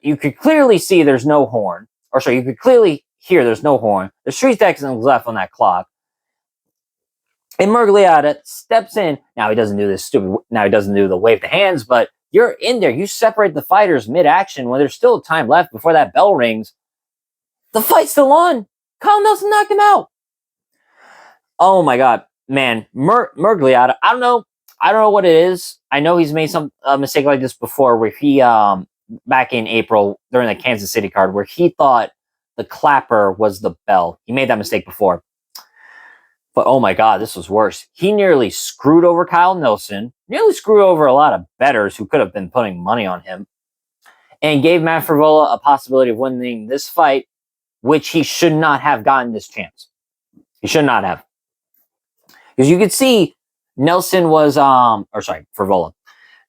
You could clearly see there's no horn. You could clearly hear there's no horn. There's 3 seconds left on that clock. And Miragliotta steps in. Now he doesn't do the wave the hands, but you're in there. You separate the fighters mid-action when there's still time left before that bell rings. The fight's still on. Kyle Nelson knocked him out. Oh my God, man, Miragliotta. I don't know what it is. I know he's made some mistake like this before, where he back in April during the Kansas City card, where he thought the clapper was the bell. He made that mistake before. But oh my God, this was worse. He nearly screwed over Kyle Nelson, nearly screwed over a lot of bettors who could have been putting money on him, and gave Matt Frevola a possibility of winning this fight, which he should not have gotten this chance. He should not have. Because you could see Nelson was, Frevola.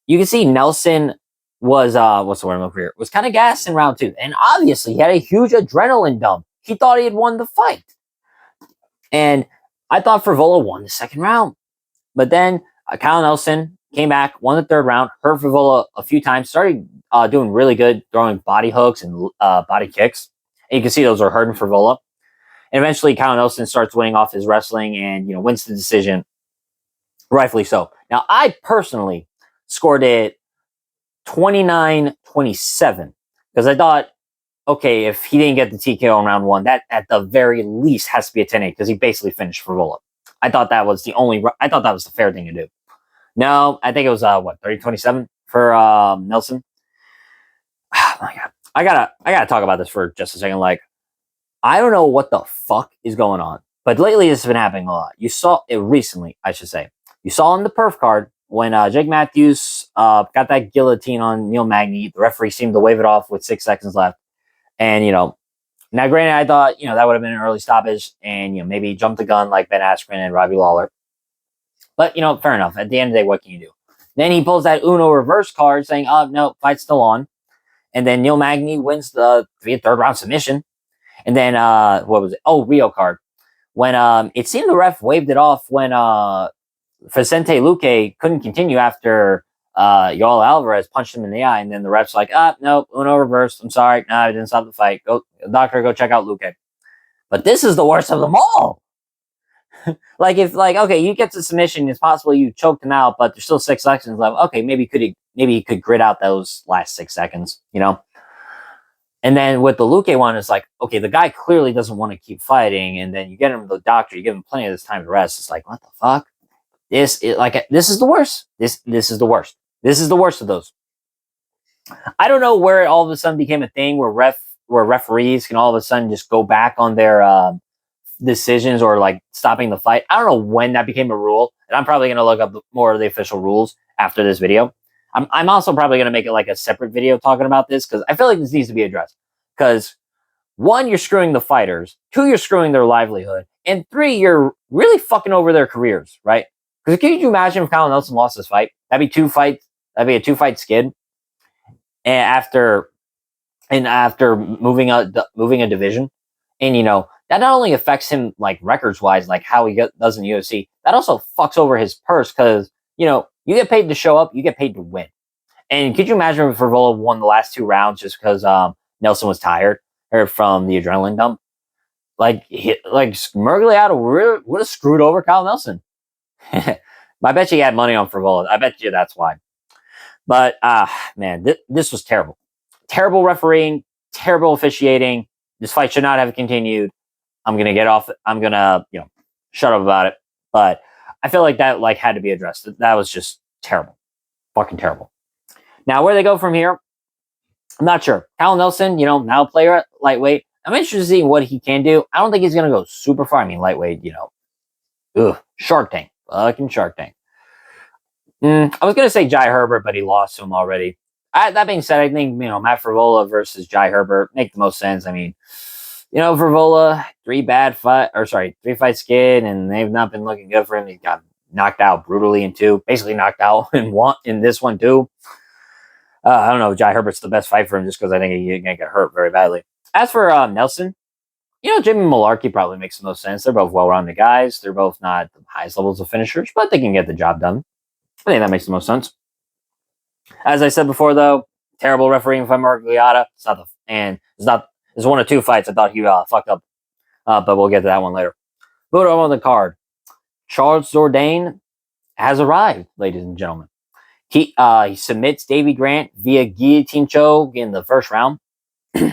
You can see Nelson was, what's the word I'm looking for here? Was kind of gassed in round 2. And obviously, he had a huge adrenaline dump. He thought he had won the fight. And I thought Frevola won the second round. But then Kyle Nelson came back, won the third round, hurt Frevola a few times, started doing really good, throwing body hooks and body kicks. And you can see those are hurting Frevola. And eventually Kyle Nelson starts winning off his wrestling and, wins the decision. rightfully so. Now, I personally scored it 29-27 because I thought, okay, if he didn't get the TKO in round one, that at the very least has to be a 10-8 because he basically finished Favola. I thought that was the fair thing to do. No, I think it was 30-27 for Nelson. Oh my God. I gotta talk about this for just a second. Like, I don't know what the fuck is going on, but lately this has been happening a lot. You saw it recently, I should say. You saw in the perf card when Jake Matthews got that guillotine on Neil Magny. The referee seemed to wave it off with 6 seconds left, and now granted, I thought that would have been an early stoppage, and maybe jump the gun like Ben Askren and Robbie Lawler. But fair enough. At the end of the day, what can you do? Then he pulls that Uno reverse card, saying, "Oh no, fight's still on." And then Neil Magny wins the third round submission. And then what was it? Oh, Rio card. When it seemed the ref waved it off when Vicente Luque couldn't continue after Yoel Alvarez punched him in the eye, and then the ref's like, no, Uno reverse. I'm sorry, no, I didn't stop the fight. Go, doctor, go check out Luque. But this is the worst of them all. Okay, you get to submission, it's possible you choked him out, but there's still 6 seconds left. Okay, maybe he could grit out those last 6 seconds, And then with the Luque one, it's like, okay, the guy clearly doesn't want to keep fighting, and then you get him the doctor, you give him plenty of this time to rest. It's like, what the fuck? This is the worst. This is the worst. This is the worst of those. I don't know where it all of a sudden became a thing where referees can all of a sudden just go back on their decisions or like stopping the fight. I don't know when that became a rule, and I'm probably going to look up more of the official rules after this video. I'm also probably going to make it like a separate video talking about this because I feel like this needs to be addressed. Because 1, you're screwing the fighters. 2, you're screwing their livelihood. And 3, you're really fucking over their careers, right? Because can you imagine if Kyle Nelson lost this fight? That'd be 2 fights. That'd be a 2-fight skid. And after moving a division, and that not only affects him like records wise, like how he does in the UFC, that also fucks over his purse because you get paid to show up, you get paid to win. And could you imagine if Favola won the last 2 rounds just because Nelson was tired or from the adrenaline dump? Like Mergliato would have screwed over Kyle Nelson. I bet you he had money on Favola. I bet you that's why. But man, this was terrible. Terrible refereeing, terrible officiating. This fight should not have continued. I'm gonna get off. I'm gonna shut up about it. But I feel like that had to be addressed. That was just terrible, fucking terrible. Now where they go from here, I'm not sure. Kyle Nelson, now player at lightweight. I'm interested to see what he can do. I don't think he's gonna go super far. I mean, lightweight, Shark Tank, fucking Shark Tank. I was gonna say Jai Herbert, but he lost to him already. That being said, I think Matt Favola versus Jai Herbert make the most sense. I mean, Favola 3 fight skid, and they've not been looking good for him. He got knocked out brutally in 2, basically knocked out in this one too. I don't know if Jai Herbert's the best fight for him just because I think he's gonna get hurt very badly. As for Nelson, Jimmy Malarkey probably makes the most sense. They're both well-rounded guys. They're both not the highest levels of finishers, but they can get the job done. I think that makes the most sense. As I said before, though, terrible refereeing from Mergliata. It's 1 of 2 fights. I thought he fucked up, but we'll get to that one later. Moving on the card, Charles Jourdain has arrived, ladies and gentlemen. He submits Davey Grant via guillotine choke in the first round. Boy,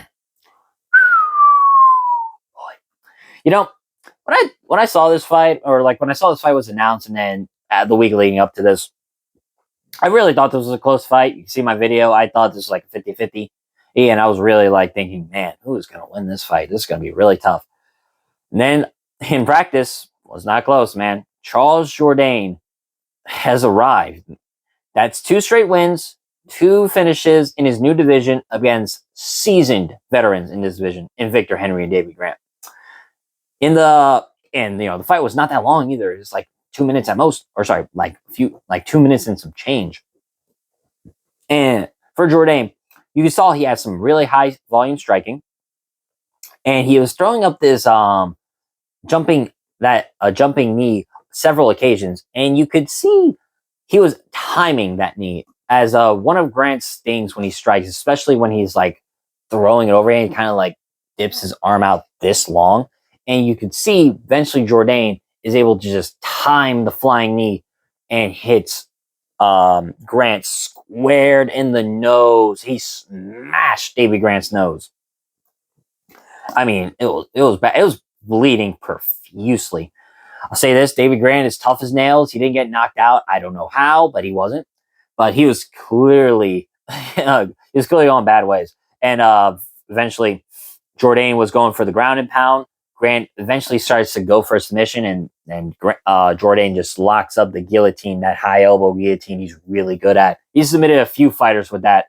when I saw this fight, or when I saw this fight was announced, and then the week leading up to this, I really thought this was a close fight. You can see my video. I thought this was like a 50-50. And I was really thinking, man, who is going to win this fight? This is going to be really tough. And then in practice, was not close, man. Charles Jourdain has arrived. That's 2 straight wins, 2 finishes in his new division against seasoned veterans in this division, in Victor Henry and Davey Grant. The fight was not that long either. It was 2 minutes at most, or sorry, 2 minutes and some change. And for Jourdain, you saw he had some really high volume striking, and he was throwing up this jumping knee several occasions, and you could see he was timing that knee as one of Grant's things when he strikes, especially when he's throwing it overhand. He kind of dips his arm out this long, and you could see eventually Jourdain is able to just time the flying knee and hits Grant squared in the nose. He smashed Davy Grant's nose. I mean, it was bad. It was bleeding profusely. I'll say this: Davy Grant is tough as nails. He didn't get knocked out. I don't know how, but he wasn't. But he was clearly going bad ways. And eventually, Jourdain was going for the ground and pound. Grant eventually starts to go for a submission, and Jourdain just locks up the guillotine, that high elbow guillotine he's really good at. He's submitted a few fighters with that,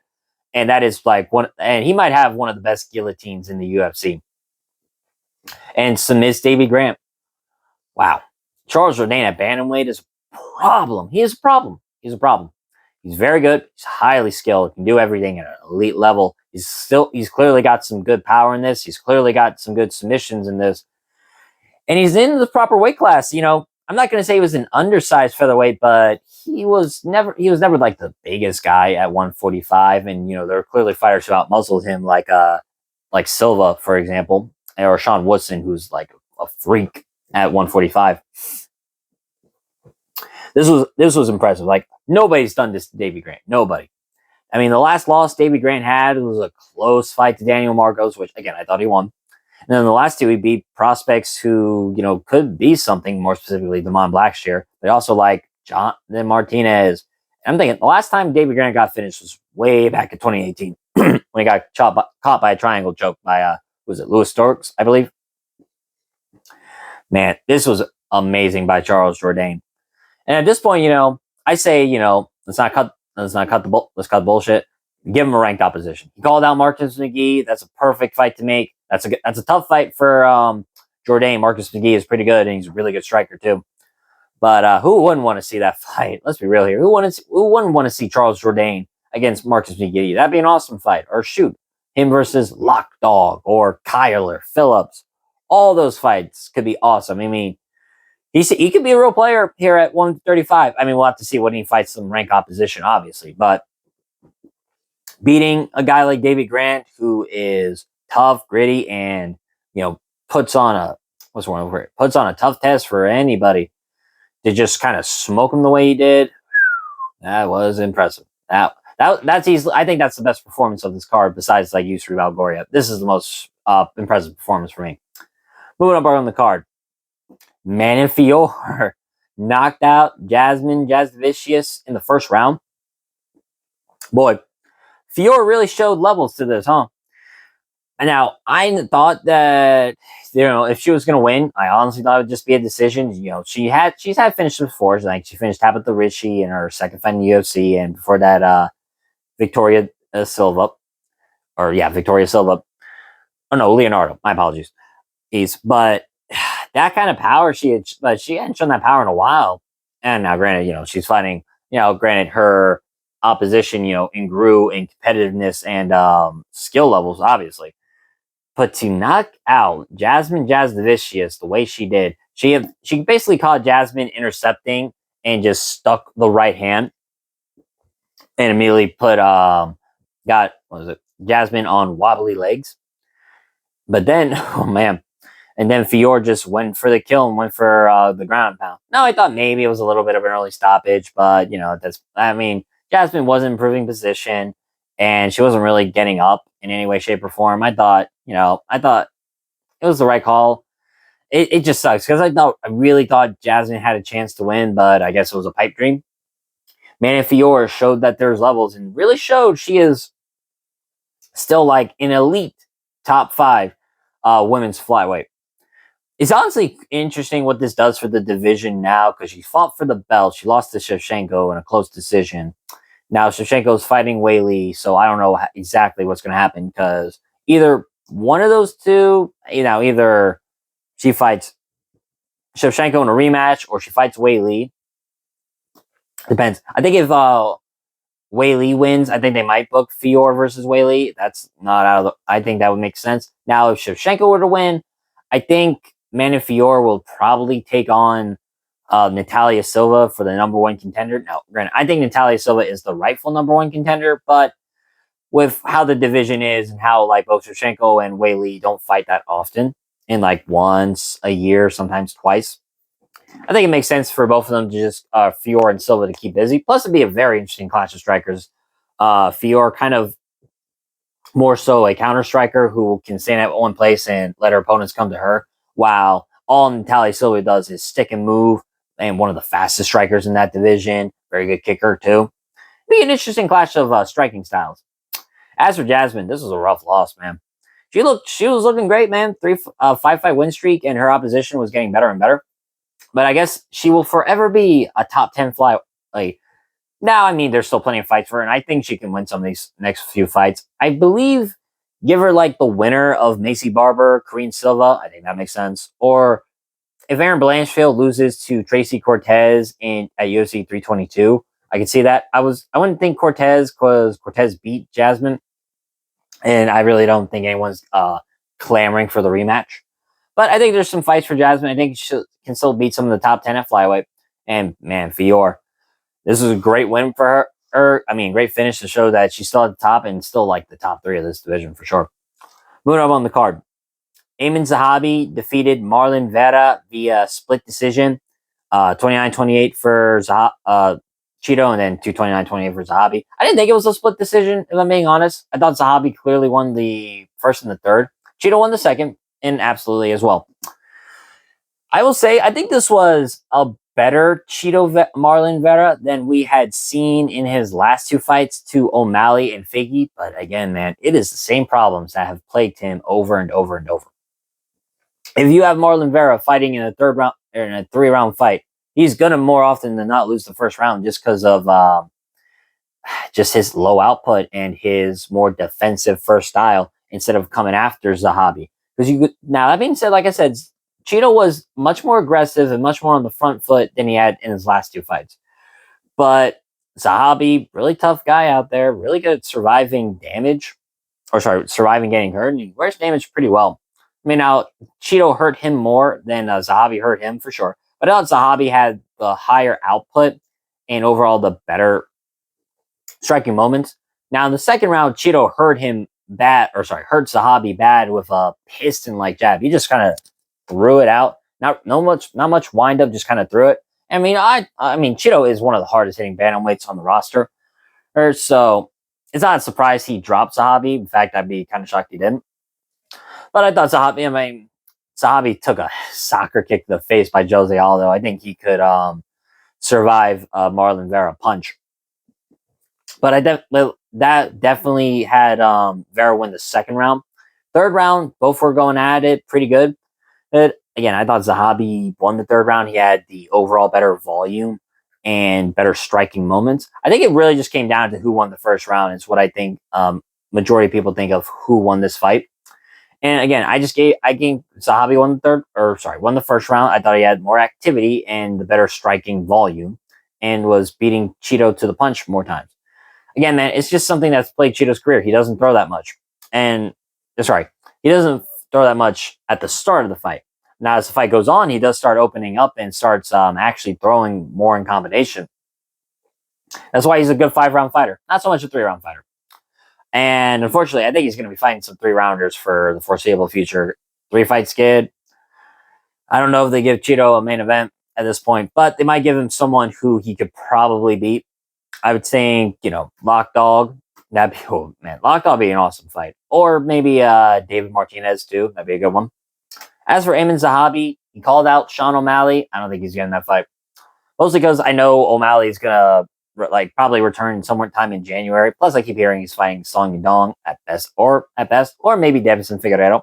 and that is like one. And he might have one of the best guillotines in the UFC. And submits Davy Grant. Wow, Charles Jourdain at bantamweight is a problem. He is a problem. He's a problem. He's very good. He's highly skilled. Can do everything at an elite level. He's clearly got some good power in this. He's clearly got some good submissions in this. And he's in the proper weight class. You know, I'm not going to say he was an undersized featherweight, but he was never like the biggest guy at 145. And, you know, there are clearly fighters who outmuscled him, like Silva, for example, or Sean Woodson, who's like a freak at 145. This was impressive. Like, nobody's done this to Davy Grant. Nobody. I mean, the last loss Davy Grant had was a close fight to Daniel Marcos, which, again, I thought he won. And then the last two, he beat prospects who, you know, could be something, more specifically Damon Blackshear, but also like Jonathan Martinez. And I'm thinking the last time Davy Grant got finished was way back in 2018 when he got caught by a triangle choke by, was it Louis Storks, I believe? Man, this was amazing by Charles Jourdain. And at this point, you know, I say, you know, let's cut the bullshit. Give him a ranked opposition. He called out Marcus McGee. That's a perfect fight to make. That's a tough fight for Jourdain. Marcus McGee is pretty good, and he's a really good striker too. But who wouldn't want to see that fight? Let's be real here. Who wouldn't want to see Charles Jourdain against Marcus McGee? That'd be an awesome fight. Or shoot, him versus Lockdog or Kyler Phillips. All those fights could be awesome. I mean, he could be a real player here at 135. I mean, we'll have to see when he fights some rank opposition, obviously. But beating a guy like Davy Grant, who is tough, gritty, and, you know, puts on a tough test for anybody, to just kind of smoke him the way he did, that was impressive. That's easily, I think that's the best performance of this card besides like Yusri Valgoria. This is the most impressive performance for me. Moving up on the card. Manon Fiorot knocked out Jasmine Jasudavicius in the first round. Boy, Fiorot really showed levels to this, huh? And now, I thought that, you know, if she was going to win, I honestly thought it would just be a decision. You know, she's had finishes before. Like, she finished Tabitha Ricci in her second fight in the UFC, and before that, Victoria Silva. Oh, no, Leonardo. My apologies. But that kind of power, she hadn't shown that power in a while. And now, granted, you know, she's fighting, you know, her opposition, you know, grew in competitiveness and skill levels, obviously. But to knock out Jasmine Jasudavicius the way she did, she basically caught Jasmine intercepting and just stuck the right hand and immediately put Jasmine on wobbly legs. But then, oh man. And then Fiorot just went for the kill and went for the ground pound. Now, I thought maybe it was a little bit of an early stoppage, but, you know, Jasmine wasn't improving position, and she wasn't really getting up in any way, shape, or form. I thought it was the right call. It just sucks because I really thought Jasmine had a chance to win, but I guess it was a pipe dream. Manon Fiorot showed that there's levels and really showed she is still like an elite top 5 women's flyweight. It's honestly interesting what this does for the division now, because she fought for the belt. She lost to Shevchenko in a close decision. Now Shevchenko is fighting Weili, so I don't know exactly what's going to happen, because either one of those two, you know, either she fights Shevchenko in a rematch or she fights Weili. Depends. I think if Weili wins, I think they might book Fiorot versus Weili. That's not out of the... I think that would make sense. Now, if Shevchenko were to win, I think Manon Fiorot will probably take on Natalia Silva for the number 1 contender. Now, granted, I think Natalia Silva is the rightful number 1 contender, but with how the division is and how like both Shevchenko and Weili don't fight that often, in like once a year, sometimes twice, I think it makes sense for both of them to just Fior and Silva to keep busy. Plus, it'd be a very interesting clash of strikers. Fior kind of more so a counter striker who can stand at one place and let her opponents come to her, while all Natalia Silva does is stick and move, and one of the fastest strikers in that division. Very good kicker too. Be an interesting clash of striking styles. As for Jasmine, this was a rough loss, man. She was looking great, man. 5 fight win streak, and her opposition was getting better and better. But I guess she will forever be a top 10 fly. Like now, I mean, there's still plenty of fights for her, and I think she can win some of these next few fights. I believe give her like the winner of Macy Barber, Corinne Silva. I think that makes sense. Or if Aaron Blanchfield loses to Tracy Cortez at UFC 322, I could see that. I wouldn't think Cortez because Cortez beat Jasmine, and I really don't think anyone's clamoring for the rematch. But I think there's some fights for Jasmine. I think she can still beat some of the top 10 at flyweight. And man, Fior, this is a great win for her. I mean, great finish to show that she's still at the top and still like the top 3 of this division for sure. Moving up on the card. Ayman Zahabi defeated Marlon Vera via split decision. 29-28 for Cheeto, and then 229-28 for Zahabi. I didn't think it was a split decision, if I'm being honest. I thought Zahabi clearly won the first and the third. Cheeto won the second, and absolutely as well. I will say, I think this was a better Cheeto Marlon Vera than we had seen in his last 2 fights to O'Malley and Figgy. But again, man, it is the same problems that have plagued him over and over and over. If you have Marlon Vera fighting in a 3-round fight, he's gonna more often than not lose the first round just because of just his low output and his more defensive first style instead of coming after Zahabi. Now that being said, like I said, Cheeto was much more aggressive and much more on the front foot than he had in his last 2 fights. But Zahabi, really tough guy out there, really good at surviving damage, surviving getting hurt, and he wears damage pretty well. I mean, now Cheeto hurt him more than Zahabi hurt him for sure. But I thought Zahabi had the higher output and overall the better striking moments. Now in the second round, Cheeto hurt Zahabi bad with a piston-like jab. He just kind of threw it out. Not much wind up, just kind of threw it. I mean, Cheeto is one of the hardest hitting bantamweights on the roster. So it's not a surprise he dropped Zahabi. In fact, I'd be kind of shocked he didn't. But I thought Zahabi took a soccer kick to the face by Jose Aldo. I think he could survive Marlon Vera punch. But that definitely had Vera win the second round. Third round, both were going at it pretty good. But again, I thought Zahabi won the third round. He had the overall better volume and better striking moments. I think it really just came down to who won the first round. It's what I think majority of people think of who won this fight. And again, I gave Zahabi won the first round. I thought he had more activity and the better striking volume and was beating Cheeto to the punch more times. Again, man, it's just something that's plagued Cheeto's career. He doesn't throw that much. He doesn't throw that much at the start of the fight. Now, as the fight goes on, he does start opening up and starts actually throwing more in combination. That's why he's a good 5-round fighter. Not so much a 3-round fighter. And unfortunately, I think he's going to be fighting some 3-rounders for the foreseeable future. 3-fight skid. I don't know if they give Cheeto a main event at this point, but they might give him someone who he could probably beat. I would think, Lock Dog. That'd be cool, man. Lock Dog would be an awesome fight. Or maybe David Martinez, too. That'd be a good one. As for Ayman Zahabi, he called out Sean O'Malley. I don't think he's getting that fight. Mostly because I know O'Malley's going to probably return sometime in January. Plus, I keep hearing he's fighting Song Yadong at best, or maybe Davison Figueiredo.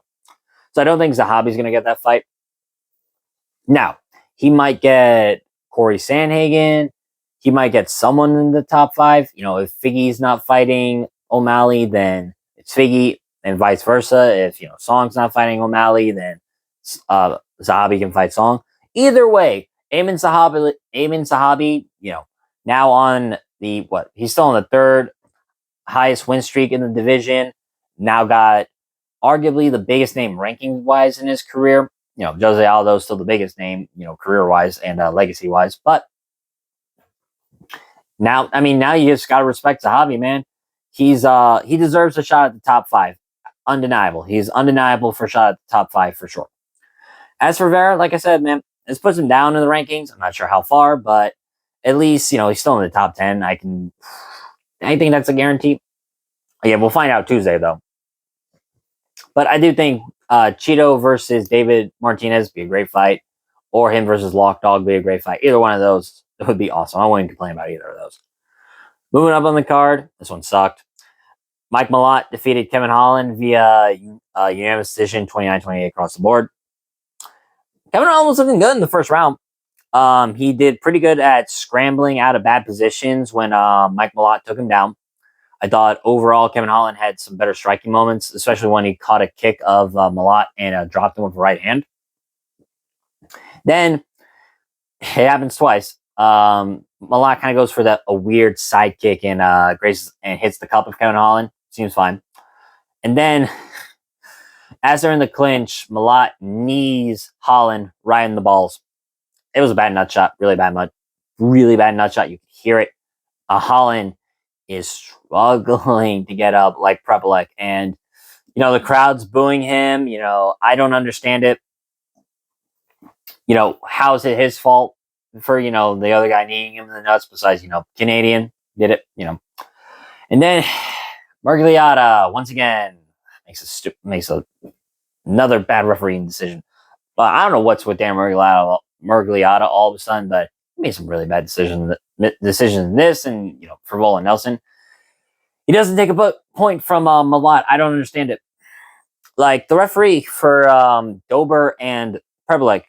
So I don't think Zahabi's going to get that fight. Now, he might get Corey Sandhagen. He might get someone in the top 5. If Figgy's not fighting O'Malley, then it's Figgy, and vice versa. If Song's not fighting O'Malley, then Zahabi can fight Song. Either way, Ayman Zahabi, now on he's still on the 3rd highest win streak in the division. Now got arguably the biggest name ranking-wise in his career. Jose Aldo's still the biggest name, career-wise and legacy-wise. But now you just got to respect Zahabi, man. He deserves a shot at the top 5. Undeniable. He's undeniable for a shot at the top 5 for sure. As for Vera, like I said, man, This puts him down in the rankings. I'm not sure how far, but at least, he's still in the top 10. I think that's a guarantee. Yeah, we'll find out Tuesday, though. But I do think Cheeto versus David Martinez would be a great fight, or him versus Lock Dog would be a great fight. Either one of those would be awesome. I wouldn't complain about either of those. Moving up on the card, this one sucked. Mike Malott defeated Kevin Holland via unanimous decision, 29-28 across the board. Kevin Holland was looking good in the first round. He did pretty good at scrambling out of bad positions when Mike Malott took him down. I thought overall Kevin Holland had some better striking moments, especially when he caught a kick of Malott and dropped him with the right hand. Then it happens twice. Malott kind of goes for a weird sidekick and graces and hits the cup of Kevin Holland. Seems fine. And then, as they're in the clinch, Malott knees Holland right in the balls. It was a bad nut shot, really bad nut shot. You could hear it. Holland is struggling to get up like Prepelec, and the crowd's booing him. I don't understand it. How is it his fault for the other guy kneeing him in the nuts? Besides, Canadian did it. And then Murgliata once again makes another bad refereeing decision. But I don't know what's with Dan Murgliata all of a sudden, but he made some really bad decisions in this, and Frivola Nelson. He doesn't take a point from Malott. I don't understand it. Like the referee for Dober and Prepelec,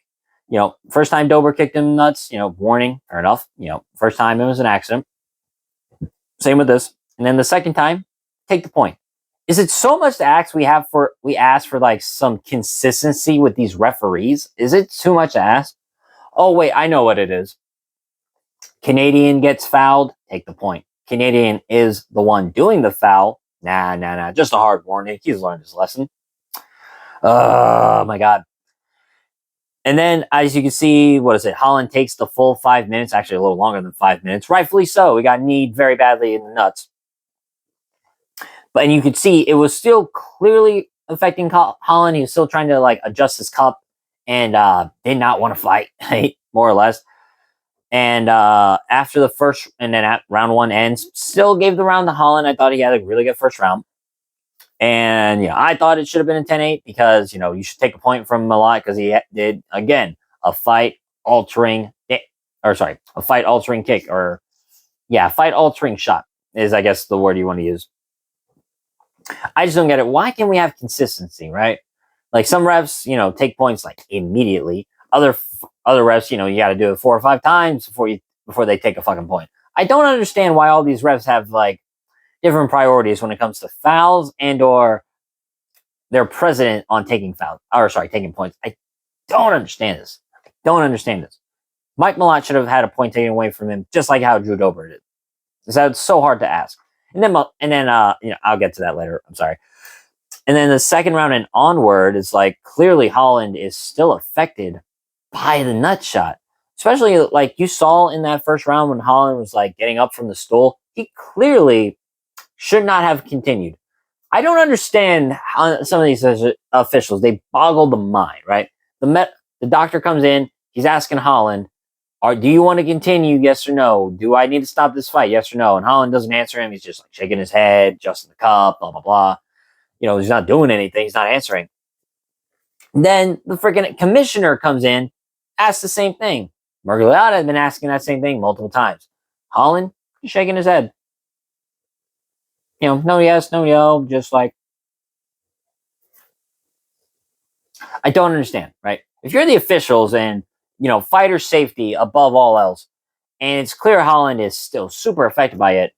first time Dober kicked him nuts, warning, fair enough. First time it was an accident. Same with this. And then the second time, take the point. Is it so much to ask we ask for like some consistency with these referees? Is it too much to ask? Oh, wait, I know what it is. Canadian gets fouled, take the point. Canadian is the one doing the foul. Nah. Just a hard warning. He's learned his lesson. Oh, my God. And then, as you can see, Holland takes the full 5 minutes, actually a little longer than 5 minutes. Rightfully so. He got kneed very badly in the nuts. And you could see it was still clearly affecting Holland. He was still trying to adjust his cup and did not want to fight, more or less. And after the first, and then at round one ends, still gave the round to Holland. I thought he had a really good first round. And, I thought it should have been a 10-8 because, you should take a point from Malott because he did, again, a fight-altering kick, fight-altering shot is, I guess, the word you want to use. I just don't get it. Why can't we have consistency, right? Like some refs, take points immediately. Other refs, you got to do it 4 or 5 times before they take a fucking point. I don't understand why all these refs have different priorities when it comes to fouls and or their president on taking points. I don't understand this. Mike Malott should have had a point taken away from him, just like how Drew Dober did. It's so hard to ask. And then I'll get to that later. I'm sorry. And then the second round and onward is clearly Holland is still affected by the nut shot. Especially you saw in that first round when Holland was getting up from the stool. He clearly should not have continued. I don't understand how some of these officials, they boggle the mind, right? The doctor comes in, he's asking Holland, do you want to continue? Yes or no? Do I need to stop this fight? Yes or no? And Holland doesn't answer him. He's just shaking his head, adjusting the cup, blah, blah, blah. He's not doing anything. He's not answering. Then the freaking commissioner comes in, asks the same thing. Murgliata had been asking that same thing multiple times. Holland, he's shaking his head. No yes, no no, just I don't understand, right? If you're the officials and, fighter safety above all else, and it's clear Holland is still super affected by it,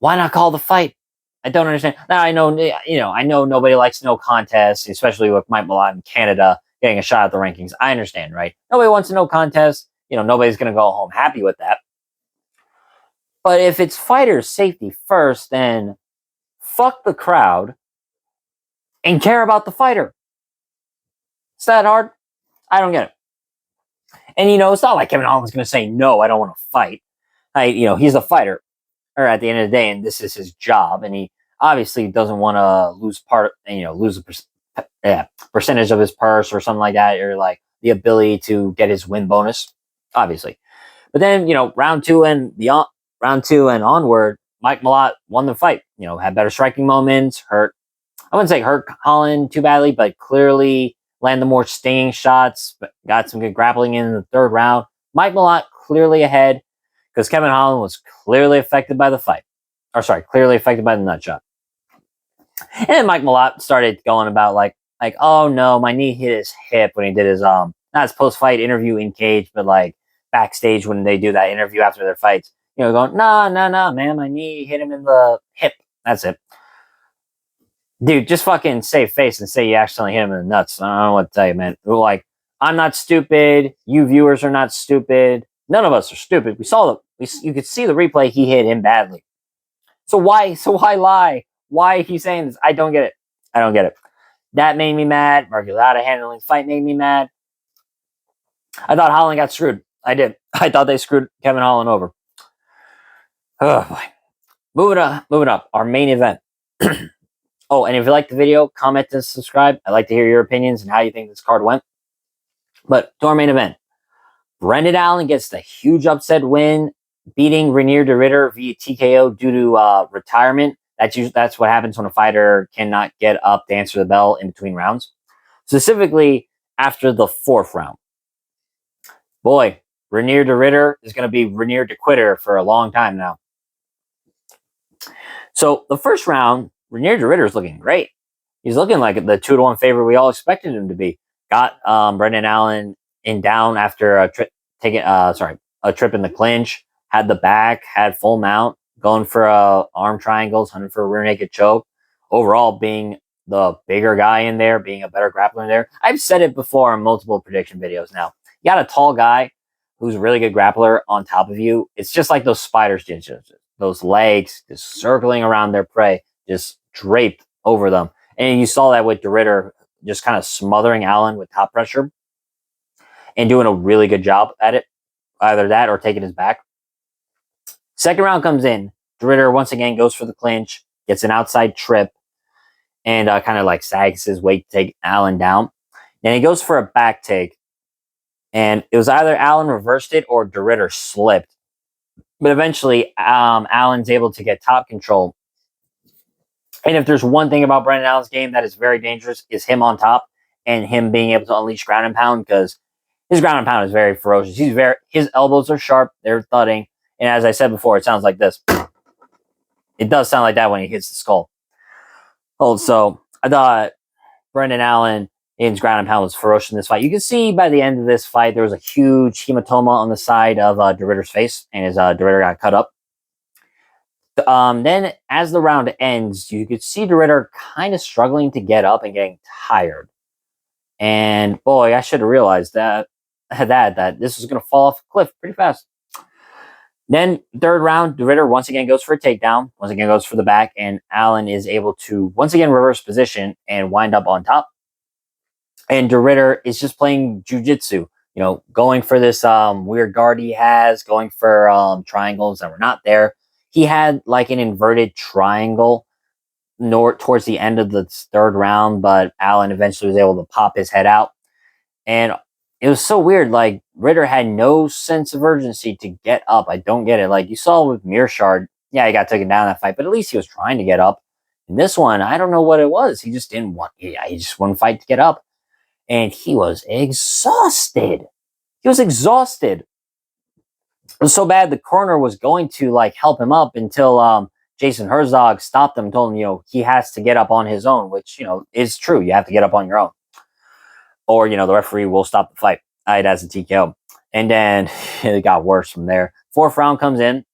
why not call the fight? I don't understand. Now, I know nobody likes no contest, especially with Mike Malott in Canada getting a shot at the rankings. I understand, right? Nobody wants a no contest. Nobody's going to go home happy with that. But if it's fighter safety first, then fuck the crowd and care about the fighter. It's that hard? I don't get it. And, it's not like Kevin Holland's going to say, no, I don't want to fight. He's a fighter. Or at the end of the day, and this is his job, and he obviously doesn't want to lose a percentage of his purse or something like that, or the ability to get his win bonus, obviously. But then, round two and onward, Mike Malott won the fight. Had better striking moments, I wouldn't say hurt Alllen too badly, but clearly landed more stinging shots, but got some good grappling in the third round. Mike Malott clearly ahead because Kevin Holland was clearly affected by the fight. Clearly affected by the nut shot. And then Mike Malott started going about like, oh no, my knee hit his hip when he did his not his post fight interview in cage, but like backstage when they do that interview after their fights. Going, no, man, my knee hit him in the hip. That's it. Dude, just fucking save face and say you accidentally hit him in the nuts. I don't know what to tell you, man. Like, I'm not stupid. You viewers are not stupid. None of us are stupid. You could see the replay. He hit him badly. So why lie? Why he's saying this? I don't get it. That made me mad. Margulata handling the fight made me mad. I thought Holland got screwed. I did. I thought they screwed Kevin Holland over. Oh boy. Moving up. Our main event. Oh, and if you like the video, comment and subscribe. I'd like to hear your opinions and how you think this card went. But to our main event. Brendan Allen gets the huge upset win, beating Reinier De Ridder via TKO due to retirement. That's what happens when a fighter cannot get up to answer the bell in between rounds. Specifically, after the fourth round. Boy, Reinier De Ridder is going to be Reinier De Quitter for a long time now. So, the first round, Reinier De Ridder is looking great. He's looking like the 2-1 favorite we all expected him to be. Got Brendan Allen down after a trip in the clinch. Had the back, had full mount, going for arm triangles, hunting for a rear naked choke. Overall, being the bigger guy in there, being a better grappler in there. I've said it before in multiple prediction videos now. You got a tall guy who's a really good grappler on top of you. It's just like those spiders, those legs just circling around their prey, just draped over them. And you saw that with De Ridder just kind of smothering Allen with top pressure and doing a really good job at it. Either that or taking his back. Second round comes in. De Ridder once again goes for the clinch, gets an outside trip, and kind of like sags his weight to take Allen down. Then he goes for a back take. And it was either Allen reversed it or De Ridder slipped. But eventually, Allen's able to get top control. And if there's one thing about Brendan Allen's game that is very dangerous, is him on top and him being able to unleash ground and pound, because his ground and pound is very ferocious. His elbows are sharp, they're thudding, and as I said before, it sounds like this. It does sound like that when he hits the skull. Also, I thought Brendan Allen in his ground and pound was ferocious in this fight. You can see by the end of this fight, there was a huge hematoma on the side of De Ridder's face, and his De Ridder got cut up. Then, as the round ends, you could see De Ridder kind of struggling to get up and getting tired. And boy, I should have realized that this was going to fall off a cliff pretty fast. Then, third round, De Ridder once again goes for a takedown, once again goes for the back, and Allen is able to once again reverse position and wind up on top. And De Ridder is just playing jiu-jitsu, going for this weird guard he has, going for triangles that were not there. He had like an inverted triangle towards the end of the third round, but Allen eventually was able to pop his head out. And it was so weird. Like, Ridder had no sense of urgency to get up. I don't get it. Like, you saw with Mearshard, yeah, he got taken down that fight, but at least he was trying to get up. In this one, I don't know what it was. He just didn't want, he just wouldn't fight to get up. And he was exhausted. He was exhausted. It was so bad the corner was going to like help him up until Jason Herzog stopped him and told him, he has to get up on his own, which, is true. You have to get up on your own. Or, the referee will stop the fight. It has a TKO. And then it got worse from there. Fourth round comes in.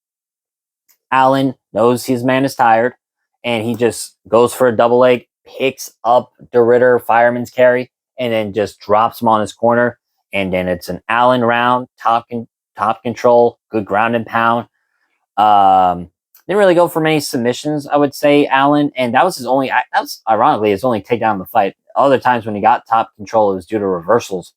Allen knows his man is tired. And he just goes for a double leg, picks up De Ridder, fireman's carry, and then just drops him on his corner. And then it's an Allen round, top control, good ground and pound. Didn't really go for many submissions, I would say, Allen. And that was ironically his only takedown in the fight. Other times when he got top control, it was due to reversals.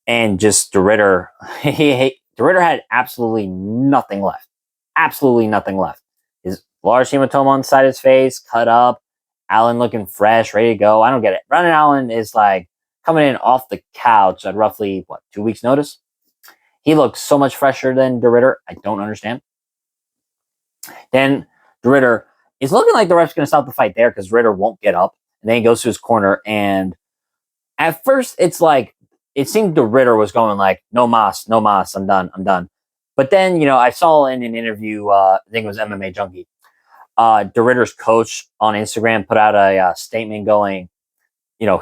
And just De Ridder, De Ridder had absolutely nothing left. Absolutely nothing left. His large hematoma on the side of his face, cut up. Allen looking fresh, ready to go. I don't get it. Brendan Allen is like coming in off the couch at roughly, 2 weeks notice. He looks so much fresher than De Ridder. I don't understand. Then De Ridder is looking like the ref's going to stop the fight there because Ridder won't get up. And then he goes to his corner. And at first, it's like, it seemed De Ridder was going like, no mas, no mas, I'm done, I'm done. But then, I saw in an interview, I think it was MMA Junkie, De Ridder's coach on Instagram put out a statement going,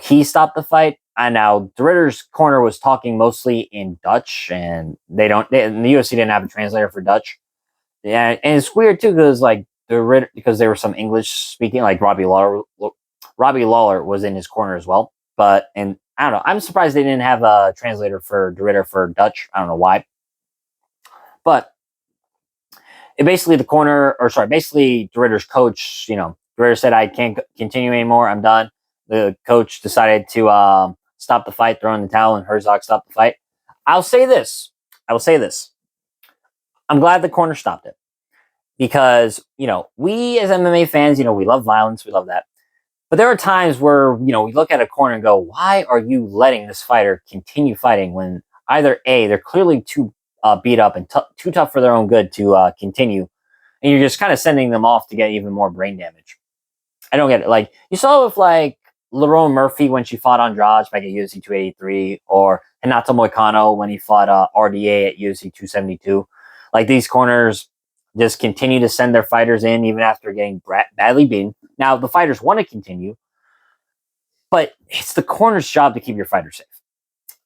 he stopped the fight. And now De Ridder's corner was talking mostly in Dutch, and the UFC didn't have a translator for Dutch. Yeah, and it's weird too because like because there were some English speaking, like Robbie Lawler was in his corner as well. And I don't know. I'm surprised they didn't have a translator for De Ridder for Dutch. I don't know why. But basically basically De Ridder's coach, De Ridder said, I can't continue anymore. I'm done. The coach decided to stop the fight, throw in the towel, and Herzog stopped the fight. I will say this. I'm glad the corner stopped it because, we as MMA fans, we love violence. We love that. But there are times where, we look at a corner and go, why are you letting this fighter continue fighting when either A, they're clearly too beat up and too tough for their own good to continue, and you're just kind of sending them off to get even more brain damage. I don't get it. Like, you saw with, like, Lerone Murphy when she fought Andrade back at UFC 283, or Renato Moicano when he fought RDA at UFC 272. Like, these corners just continue to send their fighters in even after getting badly beaten. Now, the fighters want to continue, but it's the corner's job to keep your fighter safe.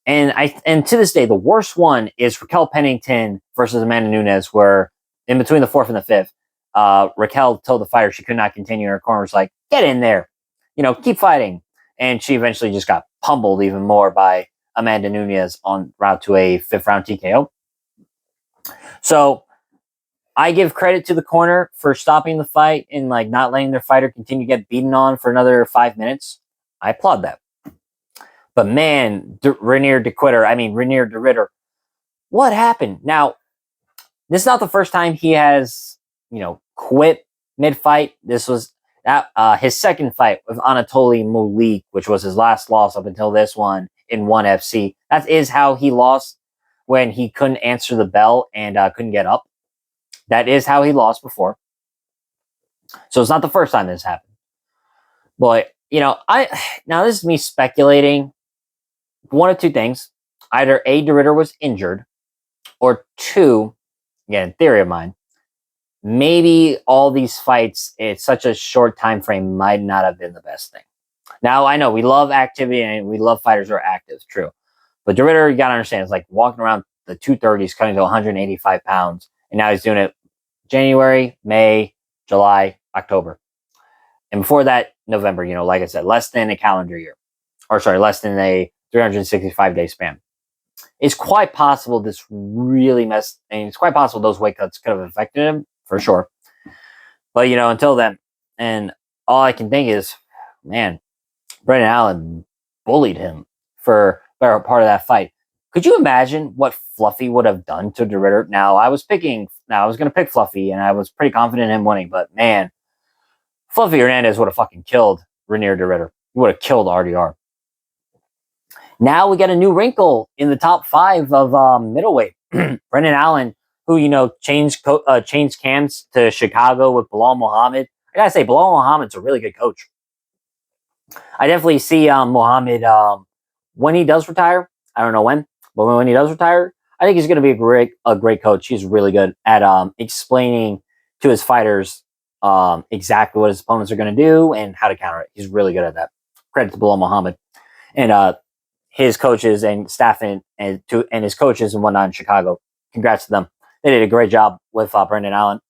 And to this day, the worst one is Raquel Pennington versus Amanda Nunes, where in between the fourth and the fifth, Raquel told the fighter she could not continue. Her corner was like, get in there, keep fighting. And she eventually just got pummeled even more by Amanda Nunes on route to a 5th round TKO. So I give credit to the corner for stopping the fight and like not letting their fighter continue to get beaten on for another 5 minutes. I applaud that. But man, Reinier De Ridder, what happened? Now, this is not the first time he has, quit mid-fight. This was his second fight with Anatoly Mulik, which was his last loss up until this one in ONE FC. That is how he lost, when he couldn't answer the bell and couldn't get up. That is how he lost before. So it's not the first time this happened. But, now this is me speculating. One of two things. Either A, De Ridder was injured, or two, again, theory of mine, maybe all these fights in such a short time frame might not have been the best thing. Now, I know we love activity and we love fighters who are active, true. But De Ridder, you got to understand, it's like walking around the 230s, cutting to 185 pounds, and now he's doing it January, May, July, October. And before that, November, like I said, less than a calendar year. Less than a 365-day span. It's quite possible this really messed, and it's quite possible those weight cuts could have affected him, for sure. But, until then, and all I can think is, man, Brendan Allen bullied him for part of that fight. Could you imagine what Fluffy would have done to De Ridder? Now, I was going to pick Fluffy, and I was pretty confident in him winning, but man, Fluffy Hernandez would have fucking killed Reinier De Ridder. He would have killed RDR. Now we got a new wrinkle in the top 5 of middleweight. Brendan Allen, who, changed camps to Chicago with Bilal Muhammad. I gotta say, Bilal Muhammad's a really good coach. I definitely see Muhammad, when he does retire, I don't know when, but when he does retire, I think he's going to be a great coach. He's really good at explaining to his fighters exactly what his opponents are going to do and how to counter it. He's really good at that. Credit to Bilal Muhammad. And his coaches and staff and his coaches and whatnot in Chicago. Congrats to them. They did a great job with Brendan Allen.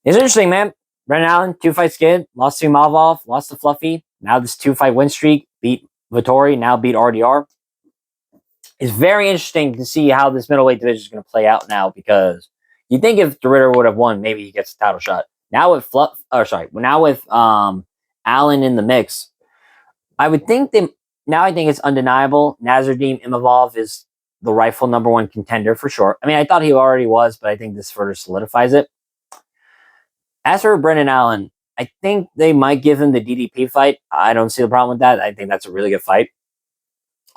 It's interesting, man. Brendan Allen, 2-fight skid, lost to Mavov, lost to Fluffy. Now this 2-fight win streak, beat Vittori, now beat RDR. It's very interesting to see how this middleweight division is going to play out now, because you think if De Ridder would have won, maybe he gets a title shot. Now with Alllen in the mix, I think it's undeniable. Nasruddin Imavov is the rightful number 1 contender for sure. I mean, I thought he already was, but I think this further solidifies it. As for Brendan Allen, I think they might give him the DDP fight. I don't see the problem with that. I think that's a really good fight.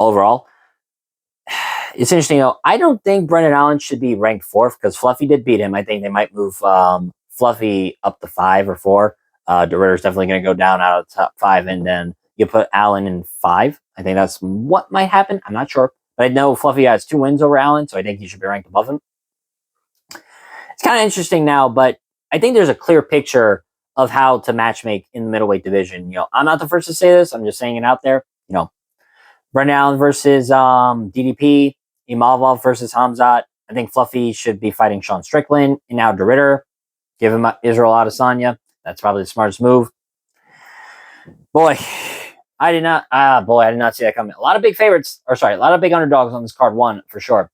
overall, it's interesting. I don't think Brendan Allen should be ranked 4th because Fluffy did beat him. I think they might move Fluffy up to 5 or 4. De Ridder's definitely going to go down out of the top 5, and then you put Alllen in 5. I think that's what might happen. I'm not sure. But I know Fluffy has 2 wins over Alllen, so I think he should be ranked above him. It's kind of interesting now, but I think there's a clear picture of how to matchmake in the middleweight division. I'm not the first to say this. I'm just saying it out there. Brendan Allen versus DDP, Imavov versus Hamzat. I think Fluffy should be fighting Sean Strickland. And now De Ridder, give him Israel Adesanya. That's probably the smartest move. Boy, I did not see that coming. A lot of big favorites, a lot of big underdogs on this card, one for sure.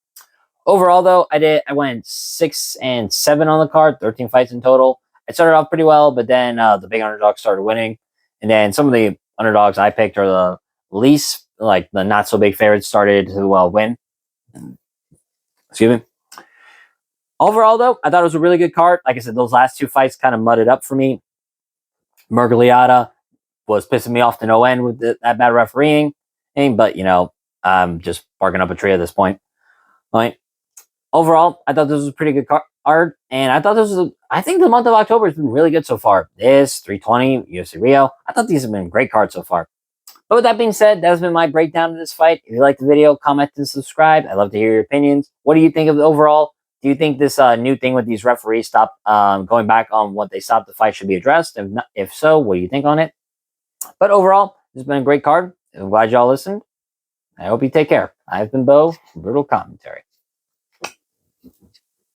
Overall, though, I went 6-7 on the card, 13 fights in total. I started off pretty well, but then the big underdogs started winning. And then some of the underdogs I picked are the least, like the not so big favorites, started to win. Excuse me. Overall, though, I thought it was a really good card. Like I said, those last 2 fights kind of mudded up for me. Mergliata was pissing me off to no end with that bad refereeing. But, I'm just barking up a tree at this point. All right. Overall, I thought this was a pretty good card, and I thought I think the month of October has been really good so far. This, 320, UFC Rio, I thought these have been great cards so far. But with that being said, that has been my breakdown of this fight. If you liked the video, comment and subscribe. I'd love to hear your opinions. What do you think of the overall? Do you think this new thing with these referees going back on what they stopped the fight should be addressed? If so, what do you think on it? But overall, this has been a great card. I'm glad y'all listened. I hope you take care. I've been Bo from Brutal Commentary.